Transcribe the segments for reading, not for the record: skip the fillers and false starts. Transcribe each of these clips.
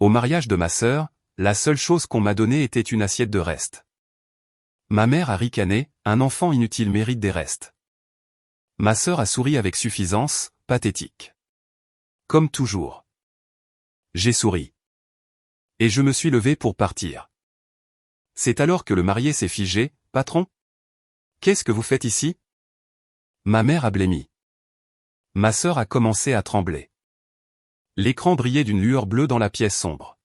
Au mariage de ma sœur, la seule chose qu'on m'a donnée était une assiette de restes. Ma mère a ricané, un enfant inutile mérite des restes. Ma sœur a souri avec suffisance, pathétique. Comme toujours. J'ai souri. Et je me suis levé pour partir. C'est alors que le marié s'est figé, « Patron ? Qu'est-ce que vous faites ici ?» Ma mère a blêmi. Ma sœur a commencé à trembler. L'écran brillait d'une lueur bleue dans la pièce sombre.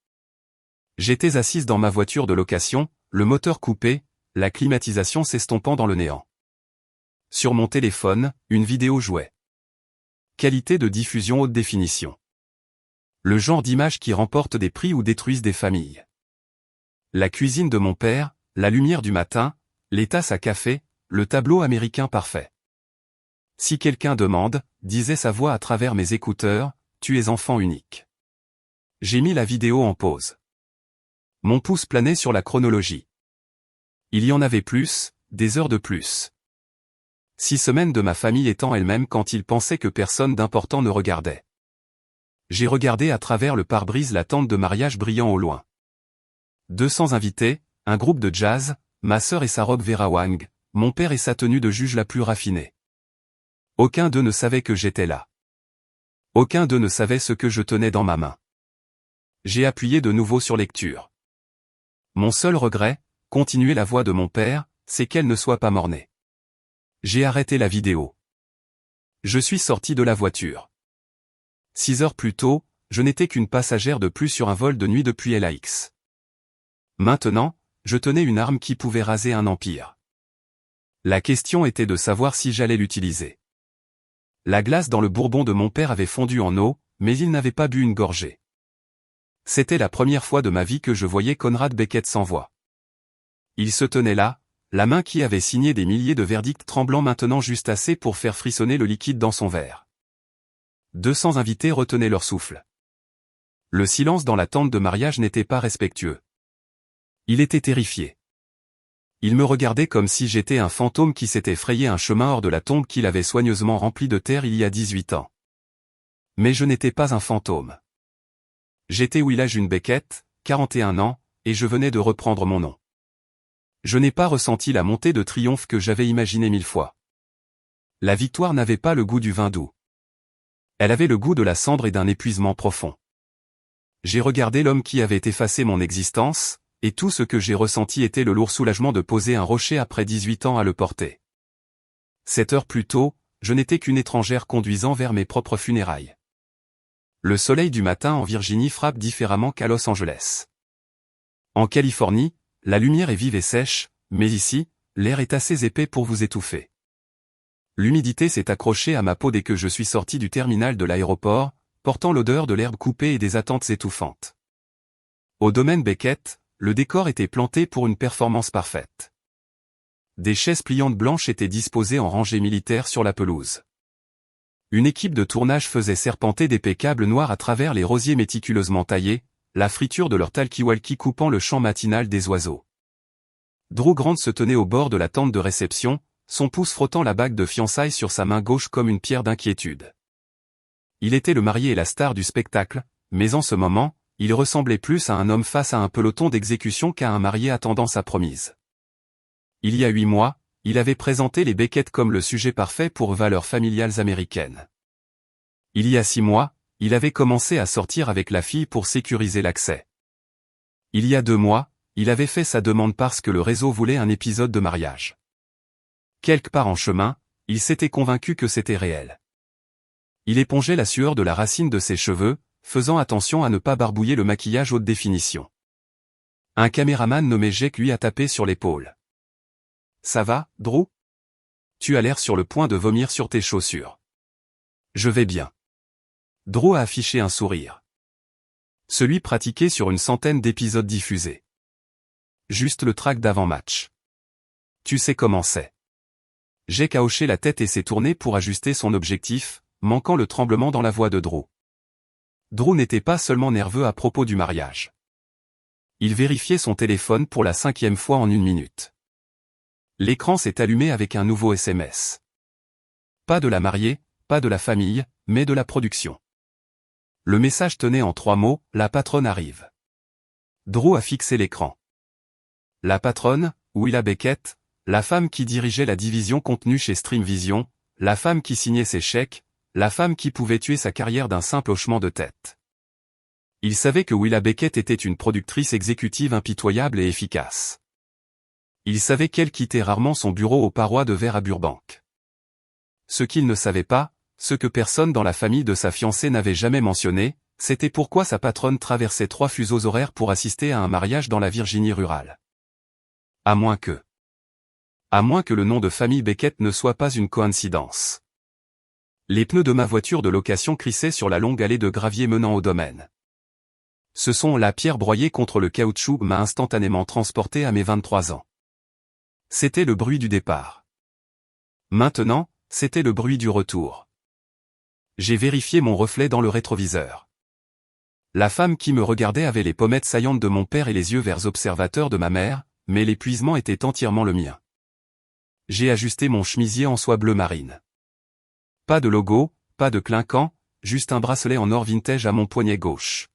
J'étais assise dans ma voiture de location, le moteur coupé, la climatisation s'estompant dans le néant. Sur mon téléphone, une vidéo jouait. Qualité de diffusion haute définition. Le genre d'image qui remporte des prix ou détruisent des familles. La cuisine de mon père, la lumière du matin, les tasses à café, le tableau américain parfait. Si quelqu'un demande, disait sa voix à travers mes écouteurs, tu es enfant unique. J'ai mis la vidéo en pause. Mon pouce planait sur la chronologie. Il y en avait plus, des heures de plus. 6 semaines de ma famille étant elle-même quand ils pensaient que personne d'important ne regardait. J'ai regardé à travers le pare-brise la tente de mariage brillant au loin. 200 invités, un groupe de jazz, ma sœur et sa robe Vera Wang, mon père et sa tenue de juge la plus raffinée. Aucun d'eux ne savait que j'étais là. Aucun d'eux ne savait ce que je tenais dans ma main. J'ai appuyé de nouveau sur lecture. Mon seul regret, continuait la voix de mon père, c'est qu'elle ne soit pas mornée. J'ai arrêté la vidéo. Je suis sorti de la voiture. 6 heures plus tôt, je n'étais qu'une passagère de plus sur un vol de nuit depuis LAX. Maintenant, je tenais une arme qui pouvait raser un empire. La question était de savoir si j'allais l'utiliser. La glace dans le bourbon de mon père avait fondu en eau, mais il n'avait pas bu une gorgée. C'était la première fois de ma vie que je voyais Conrad Beckett sans voix. Il se tenait là, la main qui avait signé des milliers de verdicts tremblant maintenant juste assez pour faire frissonner le liquide dans son verre. 200 invités retenaient leur souffle. Le silence dans la tente de mariage n'était pas respectueux. Il était terrifié. Il me regardait comme si j'étais un fantôme qui s'était frayé un chemin hors de la tombe qu'il avait soigneusement remplie de terre il y a 18 ans. Mais je n'étais pas un fantôme. J'étais Willa June Beckett, 41 ans, et je venais de reprendre mon nom. Je n'ai pas ressenti la montée de triomphe que j'avais imaginée 1000 fois. La victoire n'avait pas le goût du vin doux. Elle avait le goût de la cendre et d'un épuisement profond. J'ai regardé l'homme qui avait effacé mon existence, et tout ce que j'ai ressenti était le lourd soulagement de poser un rocher après 18 ans à le porter. 7 heures plus tôt, je n'étais qu'une étrangère conduisant vers mes propres funérailles. Le soleil du matin en Virginie frappe différemment qu'à Los Angeles. En Californie, la lumière est vive et sèche, mais ici, l'air est assez épais pour vous étouffer. L'humidité s'est accrochée à ma peau dès que je suis sorti du terminal de l'aéroport, portant l'odeur de l'herbe coupée et des attentes étouffantes. Au domaine Beckett, le décor était planté pour une performance parfaite. Des chaises pliantes blanches étaient disposées en rangées militaires sur la pelouse. Une équipe de tournage faisait serpenter d'épais câbles noirs à travers les rosiers méticuleusement taillés, la friture de leur talkie-walkie coupant le chant matinal des oiseaux. Drew Grant se tenait au bord de la tente de réception, son pouce frottant la bague de fiançailles sur sa main gauche comme une pierre d'inquiétude. Il était le marié et la star du spectacle, mais en ce moment, il ressemblait plus à un homme face à un peloton d'exécution qu'à un marié attendant sa promise. Il y a 8 mois, il avait présenté les Beckett comme le sujet parfait pour valeurs familiales américaines. Il y a 6 mois, il avait commencé à sortir avec la fille pour sécuriser l'accès. Il y a 2 mois, il avait fait sa demande parce que le réseau voulait un épisode de mariage. Quelque part en chemin, il s'était convaincu que c'était réel. Il épongeait la sueur de la racine de ses cheveux, faisant attention à ne pas barbouiller le maquillage haute définition. Un caméraman nommé Jake lui a tapé sur l'épaule. « Ça va, Drew ? Tu as l'air sur le point de vomir sur tes chaussures. »« Je vais bien. » Drew a affiché un sourire. Celui pratiqué sur une centaine d'épisodes diffusés. Juste le track d'avant-match. Tu sais comment c'est. Jake a hoché la tête et s'est tourné pour ajuster son objectif, manquant le tremblement dans la voix de Drew. Drew n'était pas seulement nerveux à propos du mariage. Il vérifiait son téléphone pour la 5e fois en 1 minute. L'écran s'est allumé avec un nouveau SMS. Pas de la mariée, pas de la famille, mais de la production. Le message tenait en 3 mots, la patronne arrive. Drew a fixé l'écran. La patronne, Willa Beckett, la femme qui dirigeait la division contenu chez Streamvision, la femme qui signait ses chèques, la femme qui pouvait tuer sa carrière d'un simple hochement de tête. Il savait que Willa Beckett était une productrice exécutive impitoyable et efficace. Il savait qu'elle quittait rarement son bureau aux parois de verre à Burbank. Ce qu'il ne savait pas, ce que personne dans la famille de sa fiancée n'avait jamais mentionné, c'était pourquoi sa patronne traversait 3 fuseaux horaires pour assister à un mariage dans la Virginie rurale. À moins que le nom de famille Beckett ne soit pas une coïncidence. Les pneus de ma voiture de location crissaient sur la longue allée de gravier menant au domaine. Ce son, la pierre broyée contre le caoutchouc, m'a instantanément transporté à mes 23 ans. C'était le bruit du départ. Maintenant, c'était le bruit du retour. J'ai vérifié mon reflet dans le rétroviseur. La femme qui me regardait avait les pommettes saillantes de mon père et les yeux verts observateurs de ma mère, mais l'épuisement était entièrement le mien. J'ai ajusté mon chemisier en soie bleu marine. Pas de logo, pas de clinquant, juste un bracelet en or vintage à mon poignet gauche.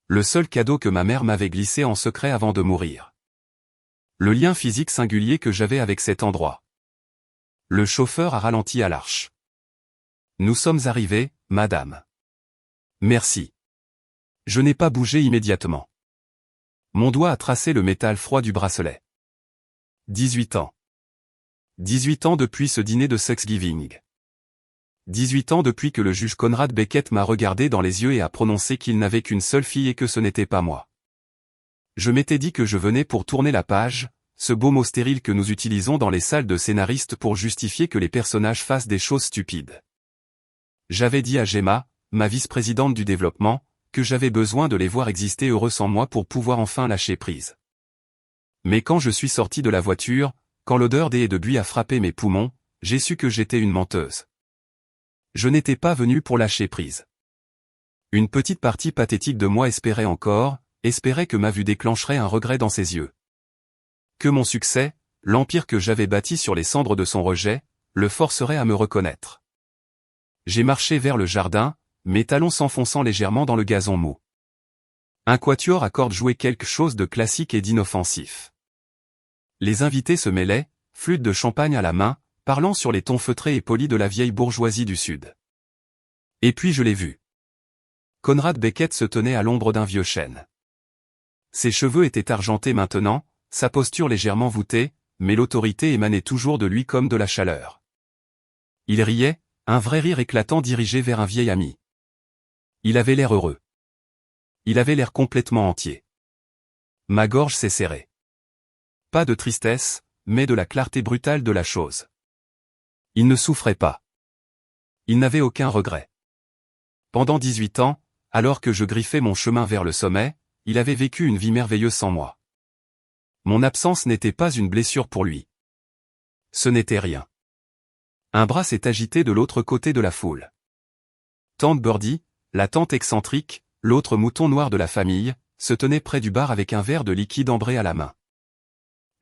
Le seul cadeau que ma mère m'avait glissé en secret avant de mourir. Le lien physique singulier que j'avais avec cet endroit. Le chauffeur a ralenti à l'arche. Nous sommes arrivés, madame. Merci. Je n'ai pas bougé immédiatement. Mon doigt a tracé le métal froid du bracelet. 18 ans. 18 ans depuis ce dîner de Thanksgiving. 18 ans depuis que le juge Conrad Beckett m'a regardé dans les yeux et a prononcé qu'il n'avait qu'une seule fille et que ce n'était pas moi. Je m'étais dit que je venais pour tourner la page, ce beau mot stérile que nous utilisons dans les salles de scénaristes pour justifier que les personnages fassent des choses stupides. J'avais dit à Gemma, ma vice-présidente du développement, que j'avais besoin de les voir exister heureux sans moi pour pouvoir enfin lâcher prise. Mais quand je suis sorti de la voiture, quand l'odeur des haies de buis a frappé mes poumons, j'ai su que j'étais une menteuse. Je n'étais pas venu pour lâcher prise. Une petite partie pathétique de moi espérait encore, espérait que ma vue déclencherait un regret dans ses yeux. Que mon succès, l'empire que j'avais bâti sur les cendres de son rejet, le forcerait à me reconnaître. J'ai marché vers le jardin, mes talons s'enfonçant légèrement dans le gazon mou. Un quatuor à cordes jouait quelque chose de classique et d'inoffensif. Les invités se mêlaient, flûte de champagne à la main, parlant sur les tons feutrés et polis de la vieille bourgeoisie du Sud. Et puis je l'ai vu. Conrad Beckett se tenait à l'ombre d'un vieux chêne. Ses cheveux étaient argentés maintenant, sa posture légèrement voûtée, mais l'autorité émanait toujours de lui comme de la chaleur. Il riait, un vrai rire éclatant dirigé vers un vieil ami. Il avait l'air heureux. Il avait l'air complètement entier. Ma gorge s'est serrée. Pas de tristesse, mais de la clarté brutale de la chose. Il ne souffrait pas. Il n'avait aucun regret. Pendant 18 ans, alors que je griffais mon chemin vers le sommet, il avait vécu une vie merveilleuse sans moi. Mon absence n'était pas une blessure pour lui. Ce n'était rien. Un bras s'est agité de l'autre côté de la foule. Tante Birdie, la tante excentrique, l'autre mouton noir de la famille, se tenait près du bar avec un verre de liquide ambré à la main.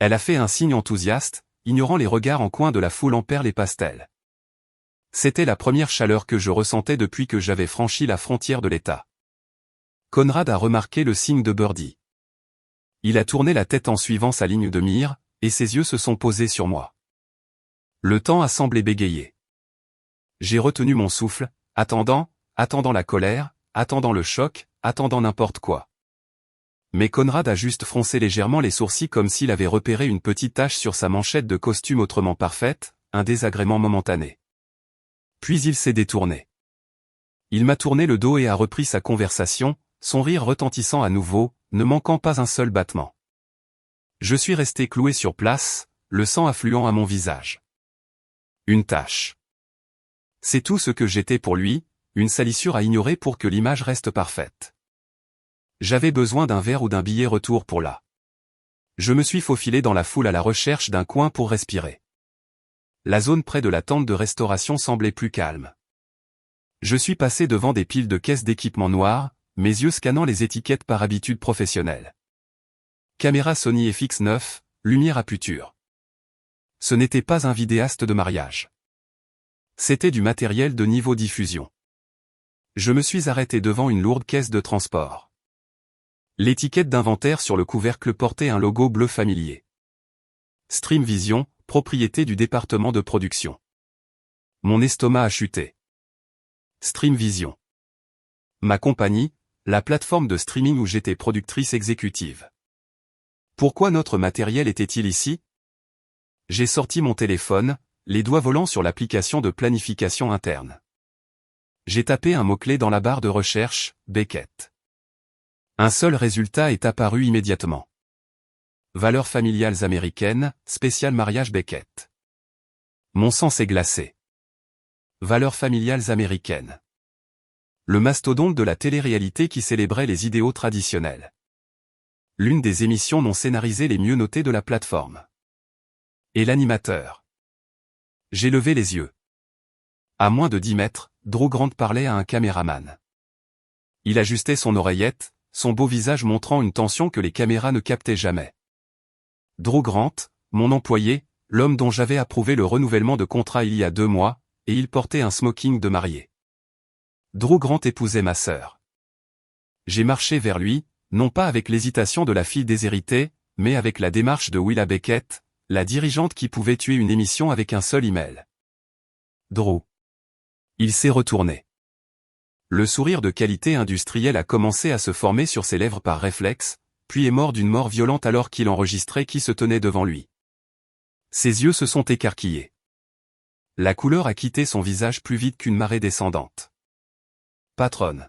Elle a fait un signe enthousiaste, ignorant les regards en coin de la foule en perles et pastels. C'était la première chaleur que je ressentais depuis que j'avais franchi la frontière de l'État. Conrad a remarqué le signe de Birdie. Il a tourné la tête en suivant sa ligne de mire, et ses yeux se sont posés sur moi. Le temps a semblé bégayer. J'ai retenu mon souffle, attendant la colère, attendant le choc, attendant n'importe quoi. Mais Conrad a juste froncé légèrement les sourcils comme s'il avait repéré une petite tache sur sa manchette de costume autrement parfaite, un désagrément momentané. Puis il s'est détourné. Il m'a tourné le dos et a repris sa conversation, son rire retentissant à nouveau, ne manquant pas un seul battement. Je suis resté cloué sur place, le sang affluant à mon visage. Une tache. C'est tout ce que j'étais pour lui, une salissure à ignorer pour que l'image reste parfaite. J'avais besoin d'un verre ou d'un billet retour pour là. Je me suis faufilé dans la foule à la recherche d'un coin pour respirer. La zone près de la tente de restauration semblait plus calme. Je suis passé devant des piles de caisses d'équipement noires, mes yeux scannant les étiquettes par habitude professionnelle. Caméra Sony FX9, lumière à puture. Ce n'était pas un vidéaste de mariage. C'était du matériel de niveau diffusion. Je me suis arrêté devant une lourde caisse de transport. L'étiquette d'inventaire sur le couvercle portait un logo bleu familier. Streamvision, propriété du département de production. Mon estomac a chuté. Streamvision. Ma compagnie, la plateforme de streaming où j'étais productrice exécutive. Pourquoi notre matériel était-il ici? J'ai sorti mon téléphone, les doigts volants sur l'application de planification interne. J'ai tapé un mot-clé dans la barre de recherche, Beckett. Un seul résultat est apparu immédiatement. Valeurs familiales américaines, spécial mariage Beckett. Mon sang s'est glacé. Valeurs familiales américaines. Le mastodonte de la télé-réalité qui célébrait les idéaux traditionnels. L'une des émissions non scénarisées les mieux notées de la plateforme. Et l'animateur. J'ai levé les yeux. À moins de 10 mètres, Drew Grant parlait à un caméraman. Il ajustait son oreillette, son beau visage montrant une tension que les caméras ne captaient jamais. Drew Grant, mon employé, l'homme dont j'avais approuvé le renouvellement de contrat il y a 2 mois, et il portait un smoking de mariée. Drew Grant épousait ma sœur. J'ai marché vers lui, non pas avec l'hésitation de la fille déshéritée, mais avec la démarche de Willa Beckett, la dirigeante qui pouvait tuer une émission avec un seul email. Drew. Il s'est retourné. Le sourire de qualité industrielle a commencé à se former sur ses lèvres par réflexe, puis est mort d'une mort violente alors qu'il enregistrait qui se tenait devant lui. Ses yeux se sont écarquillés. La couleur a quitté son visage plus vite qu'une marée descendante. Patronne.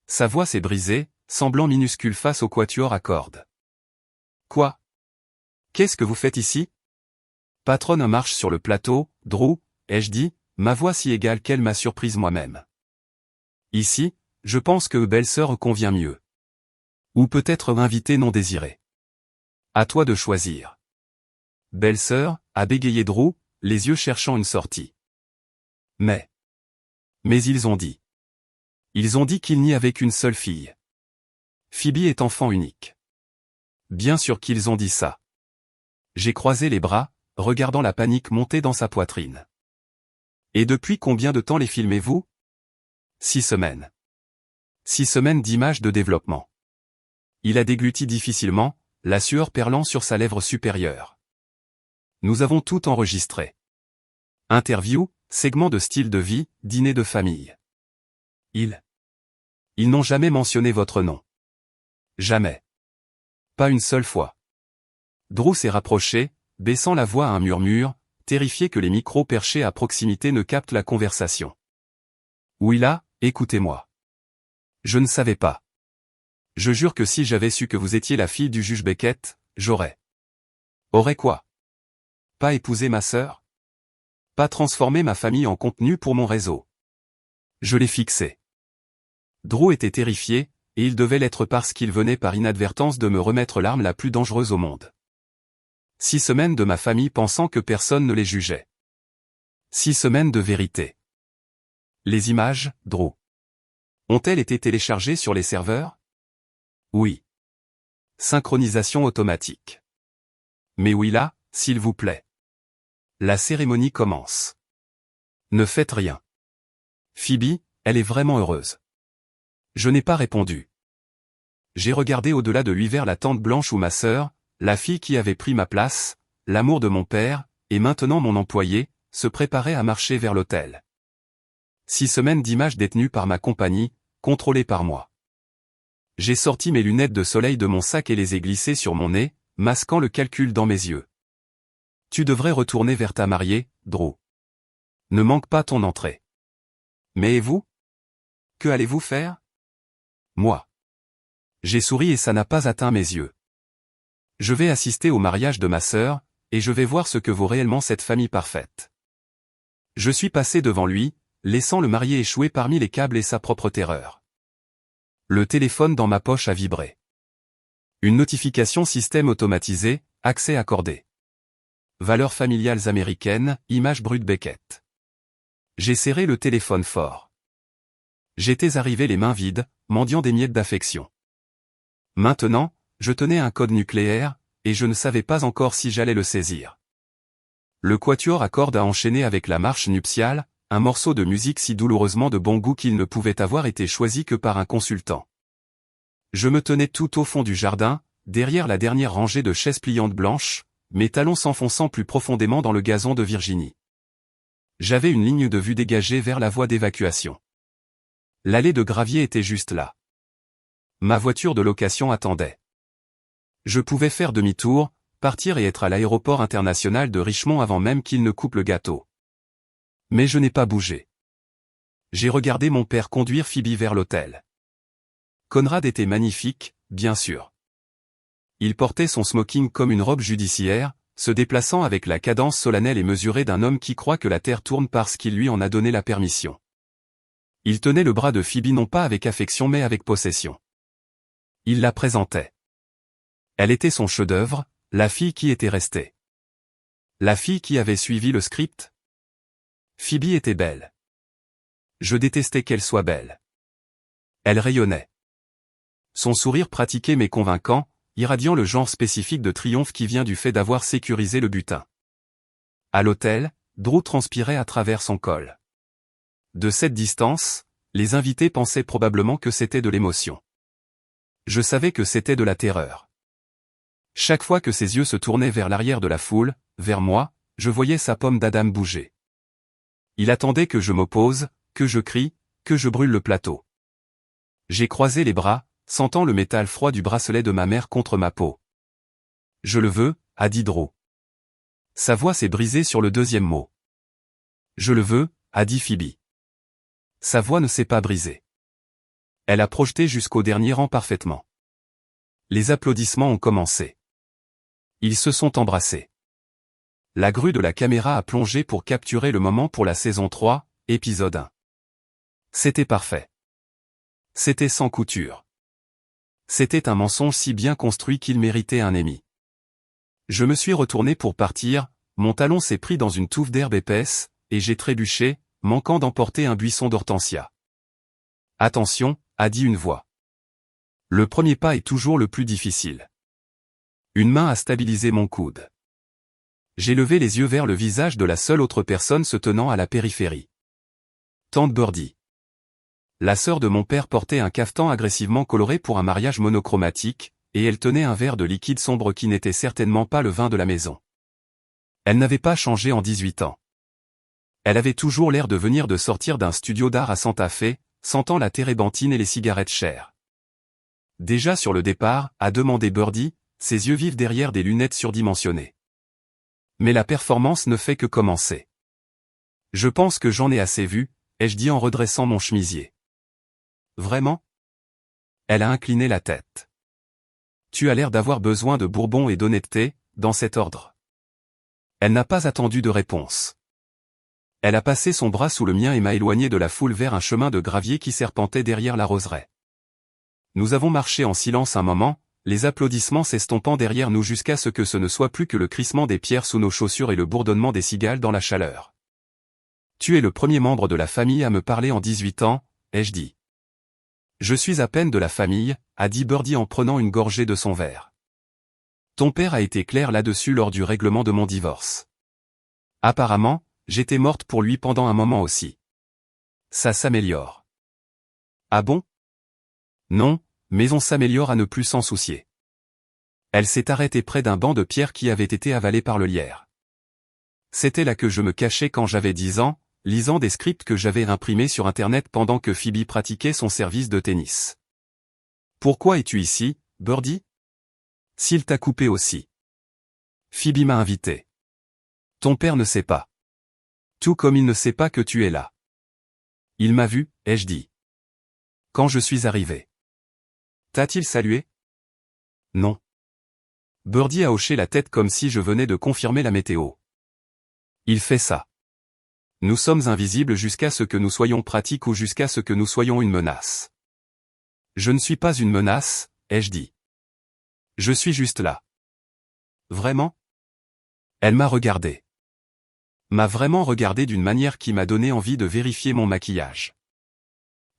Sa voix s'est brisée, semblant minuscule face au quatuor à cordes. Quoi? Qu'est-ce que vous faites ici? Patronne marche sur le plateau, Drew, ai-je dit, ma voix si égale qu'elle m'a surprise moi-même. Ici, je pense que belle-sœur convient mieux. Ou peut-être invité non désiré. À toi de choisir. Belle-sœur, a bégayé Drew, les yeux cherchant une sortie. Mais ils ont dit. Ils ont dit qu'il n'y avait qu'une seule fille. Phoebe est enfant unique. Bien sûr qu'ils ont dit ça. J'ai croisé les bras, regardant la panique monter dans sa poitrine. Et depuis combien de temps les filmez-vous? 6 semaines. 6 semaines d'images de développement. Il a dégluti difficilement, la sueur perlant sur sa lèvre supérieure. Nous avons tout enregistré. Interview, segment de style de vie, dîner de famille. Ils n'ont jamais mentionné votre nom. Jamais. Pas une seule fois. Drew s'est rapproché, baissant la voix à un murmure, terrifié que les micros perchés à proximité ne captent la conversation. Willa, écoutez-moi. Je ne savais pas. Je jure que si j'avais su que vous étiez la fille du juge Beckett, j'aurais. Aurais quoi? Pas épousé ma sœur? Pas transformé ma famille en contenu pour mon réseau? Je l'ai fixé. Drew était terrifié, et il devait l'être parce qu'il venait par inadvertance de me remettre l'arme la plus dangereuse au monde. 6 semaines de ma famille pensant que personne ne les jugeait. 6 semaines de vérité. Les images, Drew. Ont-elles été téléchargées sur les serveurs? Oui. Synchronisation automatique. Mais Willa, s'il vous plaît. La cérémonie commence. Ne faites rien. Phoebe, elle est vraiment heureuse. Je n'ai pas répondu. J'ai regardé au-delà de lui vers la tente blanche où ma sœur, la fille qui avait pris ma place, l'amour de mon père, et maintenant mon employé, se préparait à marcher vers l'hôtel. 6 semaines d'images détenues par ma compagnie, contrôlées par moi. J'ai sorti mes lunettes de soleil de mon sac et les ai glissées sur mon nez, masquant le calcul dans mes yeux. Tu devrais retourner vers ta mariée, Drew. Ne manque pas ton entrée. Mais et vous? Que allez-vous faire? Moi. J'ai souri et ça n'a pas atteint mes yeux. Je vais assister au mariage de ma sœur, et je vais voir ce que vaut réellement cette famille parfaite. Je suis passé devant lui, laissant le marié échouer parmi les câbles et sa propre terreur. Le téléphone dans ma poche a vibré. Une notification système automatisé, accès accordé. Valeurs familiales américaines, image brute Beckett. J'ai serré le téléphone fort. J'étais arrivé les mains vides, mendiant des miettes d'affection. Maintenant, je tenais un code nucléaire, et je ne savais pas encore si j'allais le saisir. Le quatuor à cordes a enchaîné avec la marche nuptiale, un morceau de musique si douloureusement de bon goût qu'il ne pouvait avoir été choisi que par un consultant. Je me tenais tout au fond du jardin, derrière la dernière rangée de chaises pliantes blanches, mes talons s'enfonçant plus profondément dans le gazon de Virginie. J'avais une ligne de vue dégagée vers la voie d'évacuation. L'allée de gravier était juste là. Ma voiture de location attendait. Je pouvais faire demi-tour, partir et être à l'aéroport international de Richmond avant même qu'il ne coupe le gâteau. Mais je n'ai pas bougé. J'ai regardé mon père conduire Phoebe vers l'hôtel. Conrad était magnifique, bien sûr. Il portait son smoking comme une robe judiciaire, se déplaçant avec la cadence solennelle et mesurée d'un homme qui croit que la terre tourne parce qu'il lui en a donné la permission. Il tenait le bras de Phoebe non pas avec affection mais avec possession. Il la présentait. Elle était son chef-d'œuvre, la fille qui était restée. La fille qui avait suivi le script. Phoebe était belle. Je détestais qu'elle soit belle. Elle rayonnait. Son sourire pratiqué mais convaincant, irradiant le genre spécifique de triomphe qui vient du fait d'avoir sécurisé le butin. À l'hôtel, Drew transpirait à travers son col. De cette distance, les invités pensaient probablement que c'était de l'émotion. Je savais que c'était de la terreur. Chaque fois que ses yeux se tournaient vers l'arrière de la foule, vers moi, je voyais sa pomme d'Adam bouger. Il attendait que je m'oppose, que je crie, que je brûle le plateau. J'ai croisé les bras, sentant le métal froid du bracelet de ma mère contre ma peau. « Je le veux », a dit Drew. Sa voix s'est brisée sur le deuxième mot. « Je le veux », a dit Phoebe. Sa voix ne s'est pas brisée. Elle a projeté jusqu'au dernier rang parfaitement. Les applaudissements ont commencé. Ils se sont embrassés. La grue de la caméra a plongé pour capturer le moment pour la saison 3, épisode 1. C'était parfait. C'était sans couture. C'était un mensonge si bien construit qu'il méritait un Emmy. Je me suis retourné pour partir, mon talon s'est pris dans une touffe d'herbe épaisse, et j'ai trébuché, manquant d'emporter un buisson d'hortensia. « Attention », a dit une voix. Le premier pas est toujours le plus difficile. Une main a stabilisé mon coude. J'ai levé les yeux vers le visage de la seule autre personne se tenant à la périphérie. Tante Birdie. La sœur de mon père portait un cafetan agressivement coloré pour un mariage monochromatique, et elle tenait un verre de liquide sombre qui n'était certainement pas le vin de la maison. Elle n'avait pas changé en 18 ans. Elle avait toujours l'air de venir de sortir d'un studio d'art à Santa Fe, sentant la térébenthine et les cigarettes chères. Déjà sur le départ, a demandé Birdie, ses yeux vifs derrière des lunettes surdimensionnées. Mais la performance ne fait que commencer. Je pense que j'en ai assez vu, ai-je dit en redressant mon chemisier. Vraiment ? Elle a incliné la tête. Tu as l'air d'avoir besoin de bourbon et d'honnêteté, dans cet ordre. Elle n'a pas attendu de réponse. Elle a passé son bras sous le mien et m'a éloigné de la foule vers un chemin de gravier qui serpentait derrière la roseraie. Nous avons marché en silence un moment, les applaudissements s'estompant derrière nous jusqu'à ce que ce ne soit plus que le crissement des pierres sous nos chaussures et le bourdonnement des cigales dans la chaleur. Tu es le premier membre de la famille à me parler en 18 ans, ai-je dit. Je suis à peine de la famille, a dit Birdie en prenant une gorgée de son verre. Ton père a été clair là-dessus lors du règlement de mon divorce. Apparemment, j'étais morte pour lui pendant un moment aussi. Ça s'améliore. Ah bon ? Non, mais on s'améliore à ne plus s'en soucier. Elle s'est arrêtée près d'un banc de pierre qui avait été avalé par le lierre. C'était là que je me cachais quand j'avais 10 ans, lisant des scripts que j'avais imprimés sur Internet pendant que Phoebe pratiquait son service de tennis. Pourquoi es-tu ici, Birdie ? S'il t'a coupé aussi. Phoebe m'a invité. Ton père ne sait pas. Tout comme il ne sait pas que tu es là. Il m'a vu, ai-je dit. Quand je suis arrivé. T'a-t-il salué ? Non. Birdie a hoché la tête comme si je venais de confirmer la météo. Il fait ça. Nous sommes invisibles jusqu'à ce que nous soyons pratiques ou jusqu'à ce que nous soyons une menace. Je ne suis pas une menace, ai-je dit. Je suis juste là. Vraiment ? Elle m'a regardé. M'a vraiment regardé d'une manière qui m'a donné envie de vérifier mon maquillage.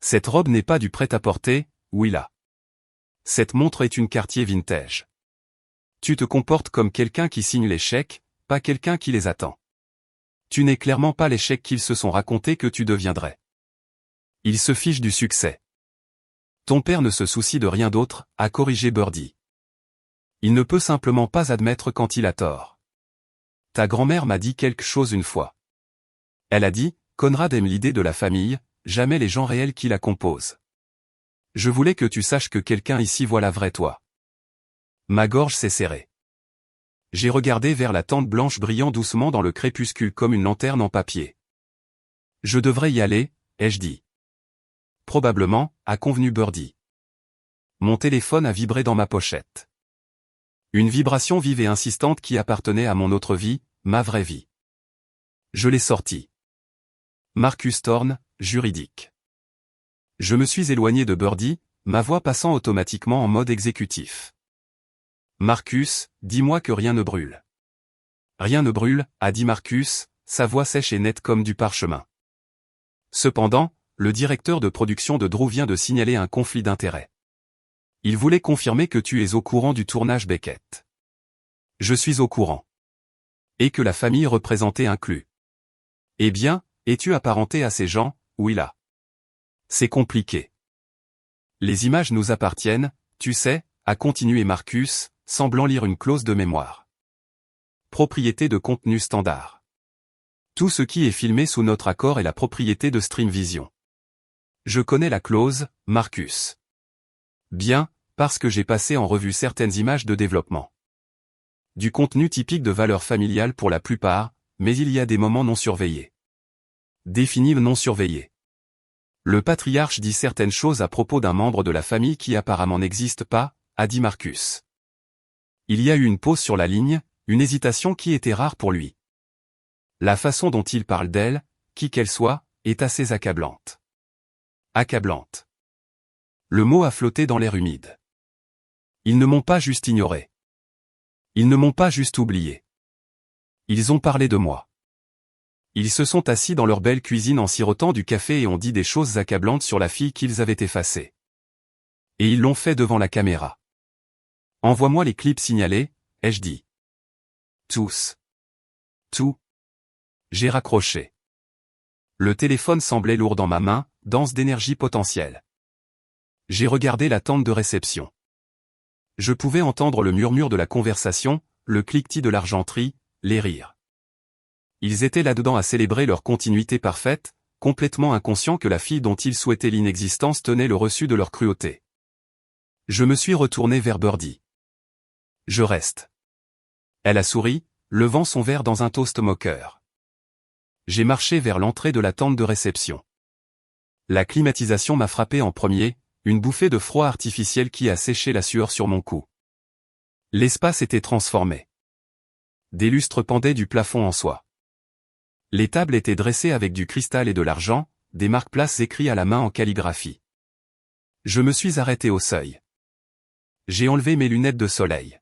Cette robe n'est pas du prêt-à-porter, Willa. Cette montre est une Cartier vintage. Tu te comportes comme quelqu'un qui signe les chèques, pas quelqu'un qui les attend. Tu n'es clairement pas l'échec qu'ils se sont raconté que tu deviendrais. Ils se fichent du succès. Ton père ne se soucie de rien d'autre, a corrigé Birdie. Il ne peut simplement pas admettre quand il a tort. Ta grand-mère m'a dit quelque chose une fois. Elle a dit, Conrad aime l'idée de la famille, jamais les gens réels qui la composent. Je voulais que tu saches que quelqu'un ici voit la vraie toi. Ma gorge s'est serrée. J'ai regardé vers la tente blanche brillant doucement dans le crépuscule comme une lanterne en papier. Je devrais y aller, ai-je dit. Probablement, a convenu Birdie. Mon téléphone a vibré dans ma pochette. Une vibration vive et insistante qui appartenait à mon autre vie, ma vraie vie. Je l'ai sorti. Marcus Thorne, juridique. Je me suis éloigné de Birdie, ma voix passant automatiquement en mode exécutif. Marcus, dis-moi que rien ne brûle. Rien ne brûle, a dit Marcus, sa voix sèche et nette comme du parchemin. Cependant, le directeur de production de Drew vient de signaler un conflit d'intérêts. Il voulait confirmer que tu es au courant du tournage Beckett. Je suis au courant. Et que la famille représentée inclut. Eh bien, es-tu apparenté à ces gens, oui là. C'est compliqué. Les images nous appartiennent, tu sais, a continué Marcus, semblant lire une clause de mémoire. Propriété de contenu standard. Tout ce qui est filmé sous notre accord est la propriété de Streamvision. Je connais la clause, Marcus. Bien, parce que j'ai passé en revue certaines images de développement. Du contenu typique de valeur familiale pour la plupart, mais il y a des moments non surveillés. Définis non surveillés. Le patriarche dit certaines choses à propos d'un membre de la famille qui apparemment n'existe pas, a dit Marcus. Il y a eu une pause sur la ligne, une hésitation qui était rare pour lui. La façon dont il parle d'elle, qui qu'elle soit, est assez accablante. Accablante. Le mot a flotté dans l'air humide. Ils ne m'ont pas juste ignoré. Ils ne m'ont pas juste oublié. Ils ont parlé de moi. Ils se sont assis dans leur belle cuisine en sirotant du café et ont dit des choses accablantes sur la fille qu'ils avaient effacée. Et ils l'ont fait devant la caméra. Envoie-moi les clips signalés, ai-je dit. Tous. Tout. J'ai raccroché. Le téléphone semblait lourd dans ma main, dense d'énergie potentielle. J'ai regardé la tente de réception. Je pouvais entendre le murmure de la conversation, le cliquetis de l'argenterie, les rires. Ils étaient là-dedans à célébrer leur continuité parfaite, complètement inconscients que la fille dont ils souhaitaient l'inexistence tenait le reçu de leur cruauté. Je me suis retourné vers Birdie. Je reste. Elle a souri, levant son verre dans un toast moqueur. J'ai marché vers l'entrée de la tente de réception. La climatisation m'a frappé en premier, une bouffée de froid artificiel qui a séché la sueur sur mon cou. L'espace était transformé. Des lustres pendaient du plafond en soie. Les tables étaient dressées avec du cristal et de l'argent, des marque-places écrits à la main en calligraphie. Je me suis arrêté au seuil. J'ai enlevé mes lunettes de soleil.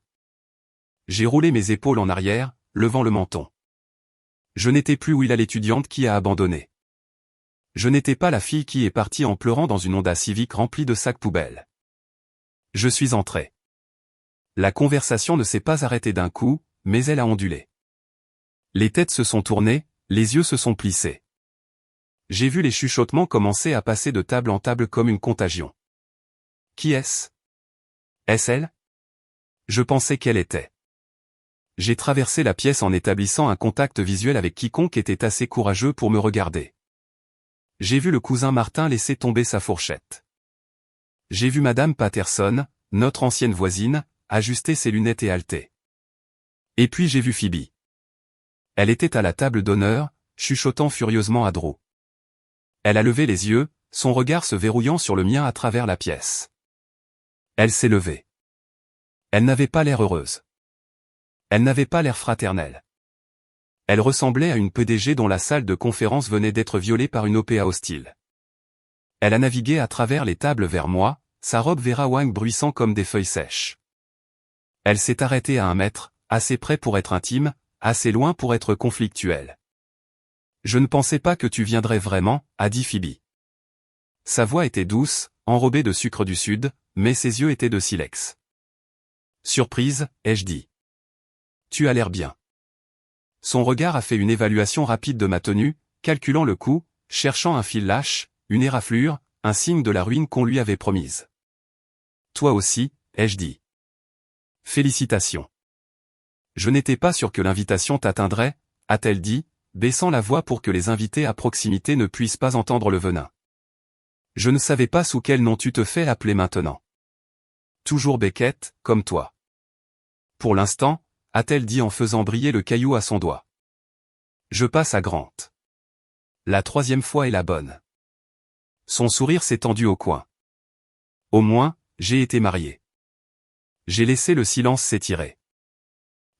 J'ai roulé mes épaules en arrière, levant le menton. Je n'étais plus Willa l'étudiante qui a abandonné. Je n'étais pas la fille qui est partie en pleurant dans une Honda Civic remplie de sacs poubelles. Je suis entré. La conversation ne s'est pas arrêtée d'un coup, mais elle a ondulé. Les têtes se sont tournées, les yeux se sont plissés. J'ai vu les chuchotements commencer à passer de table en table comme une contagion. Qui est-ce? Est-ce elle? Je pensais qu'elle était. J'ai traversé la pièce en établissant un contact visuel avec quiconque était assez courageux pour me regarder. J'ai vu le cousin Martin laisser tomber sa fourchette. J'ai vu Madame Patterson, notre ancienne voisine, ajuster ses lunettes et halter. Et puis j'ai vu Phoebe. Elle était à la table d'honneur, chuchotant furieusement à Drew. Elle a levé les yeux, son regard se verrouillant sur le mien à travers la pièce. Elle s'est levée. Elle n'avait pas l'air heureuse. Elle n'avait pas l'air fraternelle. Elle ressemblait à une PDG dont la salle de conférence venait d'être violée par une OPA hostile. Elle a navigué à travers les tables vers moi, sa robe Vera Wang bruissant comme des feuilles sèches. Elle s'est arrêtée à 1 mètre, assez près pour être intime, assez loin pour être conflictuelle. Je ne pensais pas que tu viendrais vraiment, a dit Phoebe. Sa voix était douce, enrobée de sucre du sud, mais ses yeux étaient de silex. Surprise, ai-je dit. Tu as l'air bien. Son regard a fait une évaluation rapide de ma tenue, calculant le coût, cherchant un fil lâche, une éraflure, un signe de la ruine qu'on lui avait promise. Toi aussi, ai-je dit. Félicitations. Je n'étais pas sûr que l'invitation t'atteindrait, a-t-elle dit, baissant la voix pour que les invités à proximité ne puissent pas entendre le venin. Je ne savais pas sous quel nom tu te fais appeler maintenant. Toujours Beckett, comme toi. Pour l'instant, a-t-elle dit en faisant briller le caillou à son doigt. Je passe à Grant. La troisième fois est la bonne. Son sourire s'est tendu au coin. Au moins, j'ai été marié. J'ai laissé le silence s'étirer.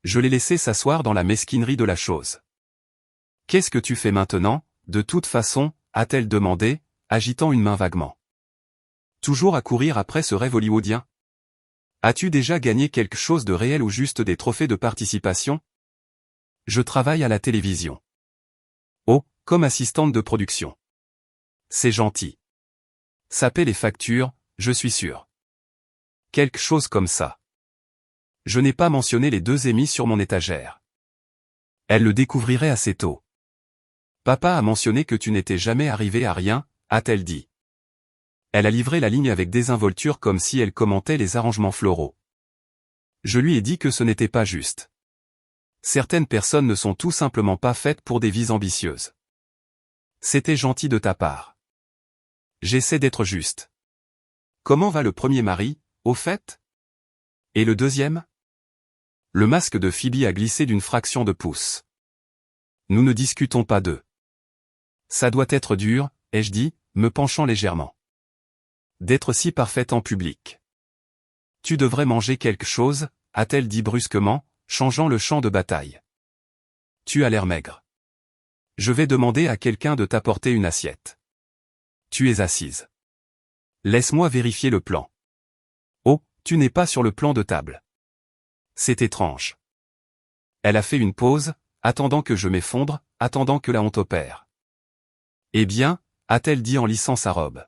Je l'ai laissé s'asseoir dans la mesquinerie de la chose. Qu'est-ce que tu fais maintenant, de toute façon, a-t-elle demandé, agitant une main vaguement. Toujours à courir après ce rêve hollywoodien? As-tu déjà gagné quelque chose de réel ou juste des trophées de participation? Je travaille à la télévision. Oh, comme assistante de production. C'est gentil. Ça paie les factures, je suis sûr. Quelque chose comme ça. Je n'ai pas mentionné les 2 Emmy sur mon étagère. Elle le découvrirait assez tôt. Papa a mentionné que tu n'étais jamais arrivé à rien, a-t-elle dit. Elle a livré la ligne avec désinvolture comme si elle commentait les arrangements floraux. Je lui ai dit que ce n'était pas juste. Certaines personnes ne sont tout simplement pas faites pour des vies ambitieuses. C'était gentil de ta part. J'essaie d'être juste. Comment va le premier mari, au fait? Et le deuxième? Le masque de Phoebe a glissé d'une fraction de pouce. Nous ne discutons pas d'eux. Ça doit être dur, ai-je dit, me penchant légèrement. D'être si parfaite en public. Tu devrais manger quelque chose, a-t-elle dit brusquement, changeant le champ de bataille. Tu as l'air maigre. Je vais demander à quelqu'un de t'apporter une assiette. Tu es assise. Laisse-moi vérifier le plan. Oh, tu n'es pas sur le plan de table. C'est étrange. Elle a fait une pause, attendant que je m'effondre, attendant que la honte opère. Eh bien, a-t-elle dit en lissant sa robe.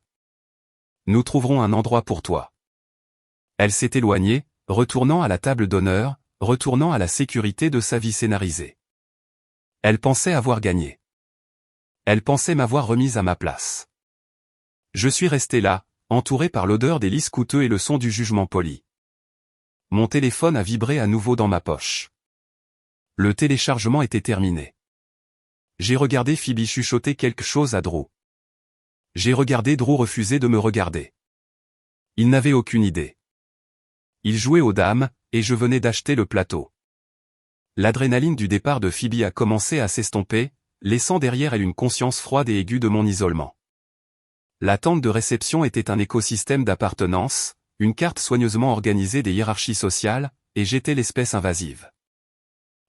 Nous trouverons un endroit pour toi. Elle s'est éloignée, retournant à la table d'honneur, retournant à la sécurité de sa vie scénarisée. Elle pensait avoir gagné. Elle pensait m'avoir remise à ma place. Je suis resté là, entouré par l'odeur des lys coûteux et le son du jugement poli. Mon téléphone a vibré à nouveau dans ma poche. Le téléchargement était terminé. J'ai regardé Phoebe chuchoter quelque chose à Drew. J'ai regardé Drew refuser de me regarder. Il n'avait aucune idée. Il jouait aux dames, et je venais d'acheter le plateau. L'adrénaline du départ de Phoebe a commencé à s'estomper, laissant derrière elle une conscience froide et aiguë de mon isolement. La tente de réception était un écosystème d'appartenance, une carte soigneusement organisée des hiérarchies sociales, et j'étais l'espèce invasive.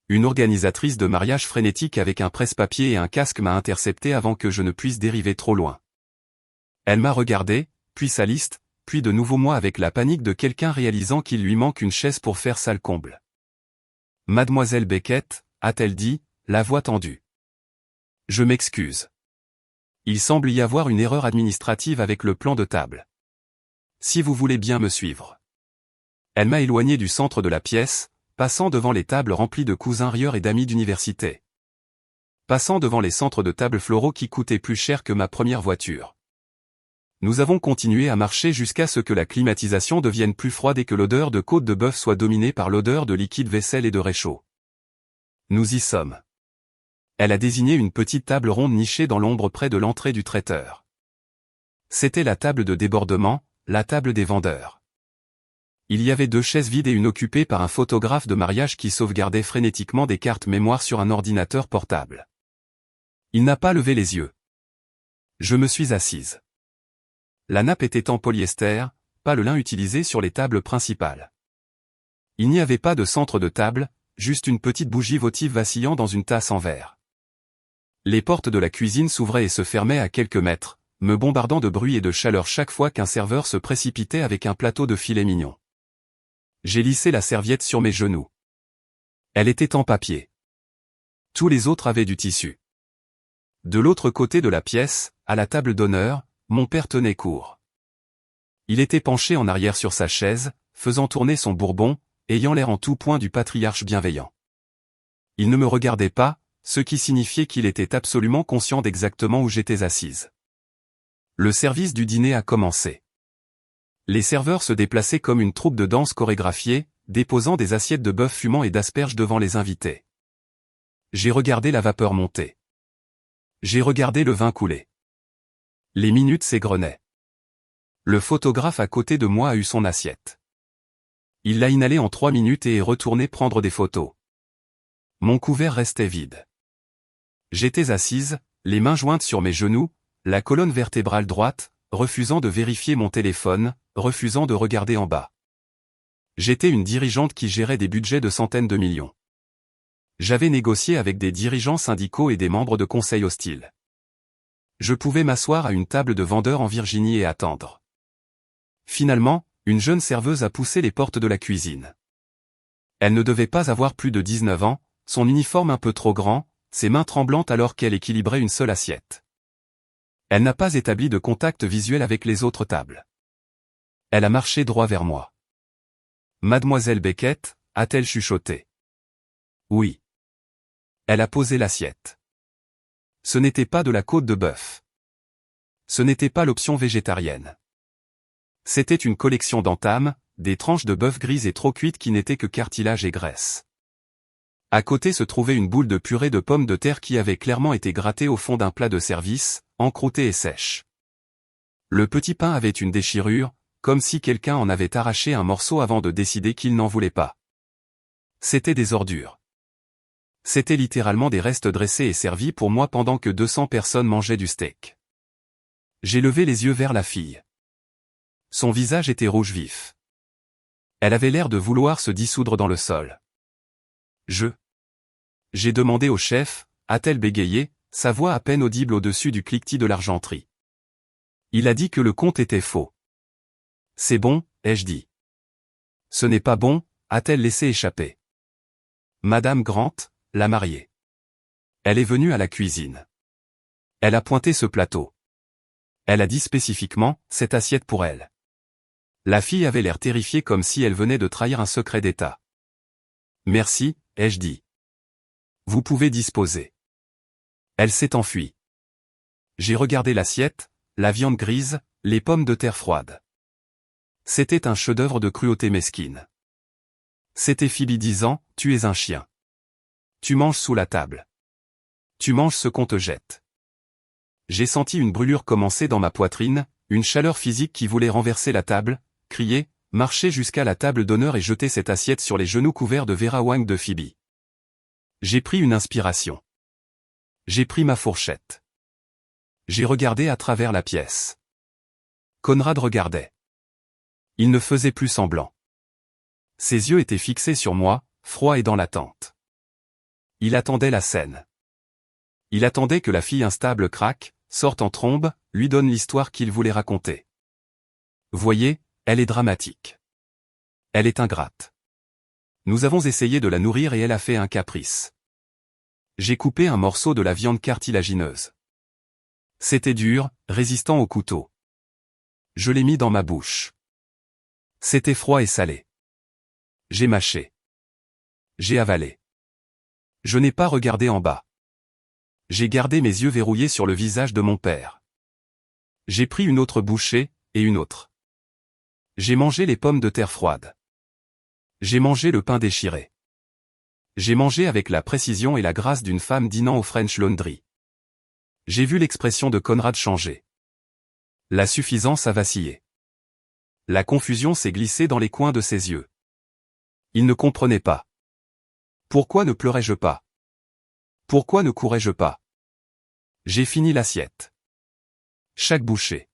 Une organisatrice de mariage frénétique avec un presse-papier et un casque m'a intercepté avant que je ne puisse dériver trop loin. Elle m'a regardé, puis sa liste, puis de nouveau moi avec la panique de quelqu'un réalisant qu'il lui manque une chaise pour faire salle comble. Mademoiselle Beckett, a-t-elle dit, la voix tendue. Je m'excuse. Il semble y avoir une erreur administrative avec le plan de table. Si vous voulez bien me suivre. Elle m'a éloigné du centre de la pièce, passant devant les tables remplies de cousins rieurs et d'amis d'université. Passant devant les centres de table floraux qui coûtaient plus cher que ma première voiture. Nous avons continué à marcher jusqu'à ce que la climatisation devienne plus froide et que l'odeur de côte de bœuf soit dominée par l'odeur de liquide vaisselle et de réchaud. Nous y sommes. Elle a désigné une petite table ronde nichée dans l'ombre près de l'entrée du traiteur. C'était la table de débordement, la table des vendeurs. Il y avait 2 chaises vides et une occupée par un photographe de mariage qui sauvegardait frénétiquement des cartes mémoire sur un ordinateur portable. Il n'a pas levé les yeux. Je me suis assise. La nappe était en polyester, pas le lin utilisé sur les tables principales. Il n'y avait pas de centre de table, juste une petite bougie votive vacillant dans une tasse en verre. Les portes de la cuisine s'ouvraient et se fermaient à quelques mètres, me bombardant de bruit et de chaleur chaque fois qu'un serveur se précipitait avec un plateau de filet mignon. J'ai lissé la serviette sur mes genoux. Elle était en papier. Tous les autres avaient du tissu. De l'autre côté de la pièce, à la table d'honneur, mon père tenait court. Il était penché en arrière sur sa chaise, faisant tourner son bourbon, ayant l'air en tout point du patriarche bienveillant. Il ne me regardait pas, ce qui signifiait qu'il était absolument conscient d'exactement où j'étais assise. Le service du dîner a commencé. Les serveurs se déplaçaient comme une troupe de danse chorégraphiée, déposant des assiettes de bœuf fumant et d'asperges devant les invités. J'ai regardé la vapeur monter. J'ai regardé le vin couler. Les minutes s'égrenaient. Le photographe à côté de moi a eu son assiette. Il l'a inhalé en 3 minutes et est retourné prendre des photos. Mon couvert restait vide. J'étais assise, les mains jointes sur mes genoux, la colonne vertébrale droite, refusant de vérifier mon téléphone, refusant de regarder en bas. J'étais une dirigeante qui gérait des budgets de centaines de millions. J'avais négocié avec des dirigeants syndicaux et des membres de conseils hostiles. Je pouvais m'asseoir à une table de vendeurs en Virginie et attendre. Finalement, une jeune serveuse a poussé les portes de la cuisine. Elle ne devait pas avoir plus de 19 ans, son uniforme un peu trop grand, ses mains tremblantes alors qu'elle équilibrait une seule assiette. Elle n'a pas établi de contact visuel avec les autres tables. Elle a marché droit vers moi. « Mademoiselle Beckett » a-t-elle chuchoté. « Oui. » Elle a posé l'assiette. Ce n'était pas de la côte de bœuf. Ce n'était pas l'option végétarienne. C'était une collection d'entames, des tranches de bœuf grises et trop cuites qui n'étaient que cartilage et graisse. À côté se trouvait une boule de purée de pommes de terre qui avait clairement été grattée au fond d'un plat de service, encroûtée et sèche. Le petit pain avait une déchirure, comme si quelqu'un en avait arraché un morceau avant de décider qu'il n'en voulait pas. C'était des ordures. C'était littéralement des restes dressés et servis pour moi pendant que 200 personnes mangeaient du steak. J'ai levé les yeux vers la fille. Son visage était rouge vif. Elle avait l'air de vouloir se dissoudre dans le sol. J'ai demandé au chef, a-t-elle bégayé, sa voix à peine audible au-dessus du cliquetis de l'argenterie. Il a dit que le compte était faux. C'est bon, ai-je dit. Ce n'est pas bon, a-t-elle laissé échapper. Madame Grant, la mariée. Elle est venue à la cuisine. Elle a pointé ce plateau. Elle a dit spécifiquement, cette assiette pour elle. La fille avait l'air terrifiée comme si elle venait de trahir un secret d'État. Merci, ai-je dit. Vous pouvez disposer. Elle s'est enfuie. J'ai regardé l'assiette, la viande grise, les pommes de terre froides. C'était un chef-d'œuvre de cruauté mesquine. C'était Phoebe disant, tu es un chien. Tu manges sous la table. Tu manges ce qu'on te jette. J'ai senti une brûlure commencer dans ma poitrine, une chaleur physique qui voulait renverser la table, crier, marcher jusqu'à la table d'honneur et jeter cette assiette sur les genoux couverts de Vera Wang de Phoebe. J'ai pris une inspiration. J'ai pris ma fourchette. J'ai regardé à travers la pièce. Conrad regardait. Il ne faisait plus semblant. Ses yeux étaient fixés sur moi, froids et dans l'attente. Il attendait la scène. Il attendait que la fille instable craque, sorte en trombe, lui donne l'histoire qu'il voulait raconter. Voyez, elle est dramatique. Elle est ingrate. Nous avons essayé de la nourrir et elle a fait un caprice. J'ai coupé un morceau de la viande cartilagineuse. C'était dur, résistant au couteau. Je l'ai mis dans ma bouche. C'était froid et salé. J'ai mâché. J'ai avalé. Je n'ai pas regardé en bas. J'ai gardé mes yeux verrouillés sur le visage de mon père. J'ai pris une autre bouchée, et une autre. J'ai mangé les pommes de terre froides. J'ai mangé le pain déchiré. J'ai mangé avec la précision et la grâce d'une femme dînant au French Laundry. J'ai vu l'expression de Conrad changer. La suffisance a vacillé. La confusion s'est glissée dans les coins de ses yeux. Il ne comprenait pas. Pourquoi ne pleurais-je pas? Pourquoi ne courais-je pas? J'ai fini l'assiette. Chaque bouchée.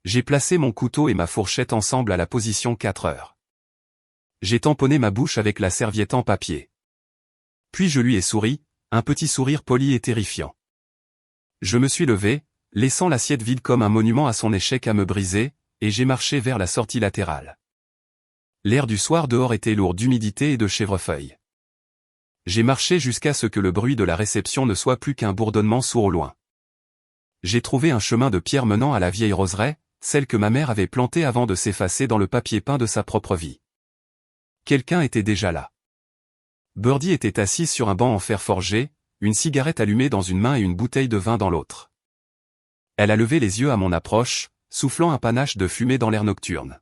J'ai placé mon couteau et ma fourchette ensemble à la position 4 heures. J'ai tamponné ma bouche avec la serviette en papier. Puis je lui ai souri, un petit sourire poli et terrifiant. Je me suis levé, laissant l'assiette vide comme un monument à son échec à me briser, et j'ai marché vers la sortie latérale. L'air du soir dehors était lourd d'humidité et de chèvrefeuille. J'ai marché jusqu'à ce que le bruit de la réception ne soit plus qu'un bourdonnement sourd au loin. J'ai trouvé un chemin de pierre menant à la vieille roseraie, celle que ma mère avait plantée avant de s'effacer dans le papier peint de sa propre vie. Quelqu'un était déjà là. Birdie était assise sur un banc en fer forgé, une cigarette allumée dans une main et une bouteille de vin dans l'autre. Elle a levé les yeux à mon approche, soufflant un panache de fumée dans l'air nocturne.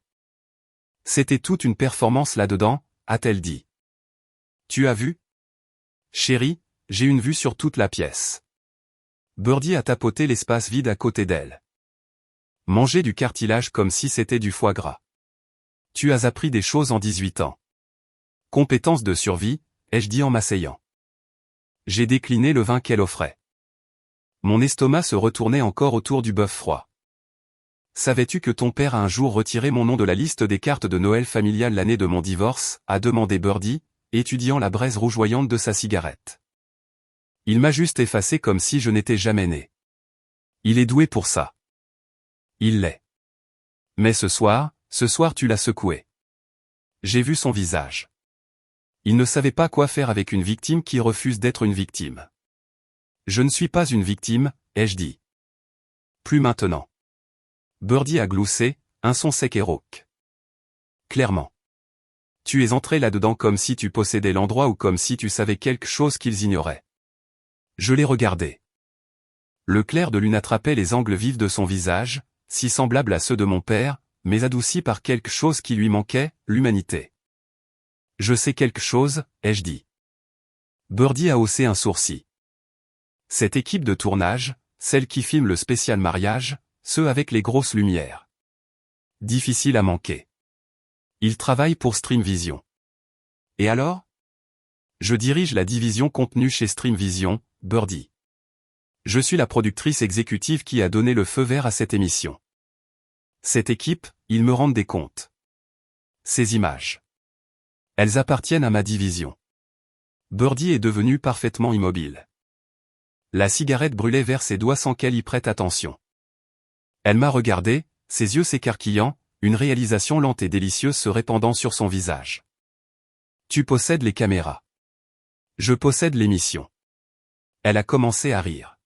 C'était toute une performance là-dedans, a-t-elle dit. Tu as vu? Chérie, j'ai une vue sur toute la pièce. Birdie a tapoté l'espace vide à côté d'elle. Manger du cartilage comme si c'était du foie gras. Tu as appris des choses en 18 ans. Compétence de survie, ai-je dit en m'asseyant. J'ai décliné le vin qu'elle offrait. Mon estomac se retournait encore autour du bœuf froid. Savais-tu que ton père a un jour retiré mon nom de la liste des cartes de Noël familiales l'année de mon divorce, a demandé Birdie, étudiant la braise rougeoyante de sa cigarette. Il m'a juste effacé comme si je n'étais jamais né. Il est doué pour ça. Il l'est. Mais ce soir tu l'as secoué. J'ai vu son visage. Il ne savait pas quoi faire avec une victime qui refuse d'être une victime. Je ne suis pas une victime, ai-je dit. Plus maintenant. Birdie a gloussé, un son sec et rauque. Clairement. Tu es entré là-dedans comme si tu possédais l'endroit ou comme si tu savais quelque chose qu'ils ignoraient. Je l'ai regardé. Le clair de lune attrapait les angles vifs de son visage, si semblables à ceux de mon père, mais adoucis par quelque chose qui lui manquait, l'humanité. Je sais quelque chose, ai-je dit. Birdie a haussé un sourcil. Cette équipe de tournage, celle qui filme le spécial mariage, ceux avec les grosses lumières. Difficile à manquer. Ils travaillent pour Streamvision. Et alors? Je dirige la division contenu chez Streamvision, Birdie. Je suis la productrice exécutive qui a donné le feu vert à cette émission. Cette équipe, ils me rendent des comptes. Ces images. Elles appartiennent à ma division. Birdie est devenue parfaitement immobile. La cigarette brûlait vers ses doigts sans qu'elle y prête attention. Elle m'a regardé, ses yeux s'écarquillant, une réalisation lente et délicieuse se répandant sur son visage. Tu possèdes les caméras. Je possède l'émission. Elle a commencé à rire.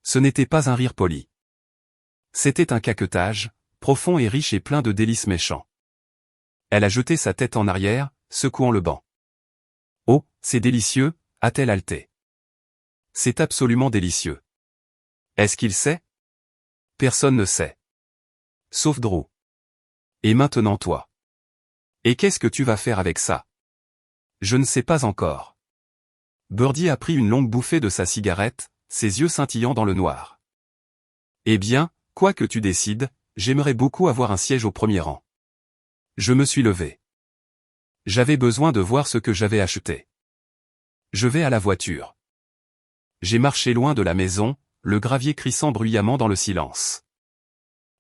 Ce n'était pas un rire poli. C'était un caquetage, profond et riche et plein de délices méchants. Elle a jeté sa tête en arrière, secouant le banc. Oh, c'est délicieux, a-t-elle haleté. C'est absolument délicieux. Est-ce qu'il sait? Personne ne sait. Sauf Drew. Et maintenant toi. Et qu'est-ce que tu vas faire avec ça? Je ne sais pas encore. Birdie a pris une longue bouffée de sa cigarette, ses yeux scintillant dans le noir. Eh bien, quoi que tu décides, j'aimerais beaucoup avoir un siège au premier rang. Je me suis levé. J'avais besoin de voir ce que j'avais acheté. Je vais à la voiture. J'ai marché loin de la maison, le gravier crissant bruyamment dans le silence.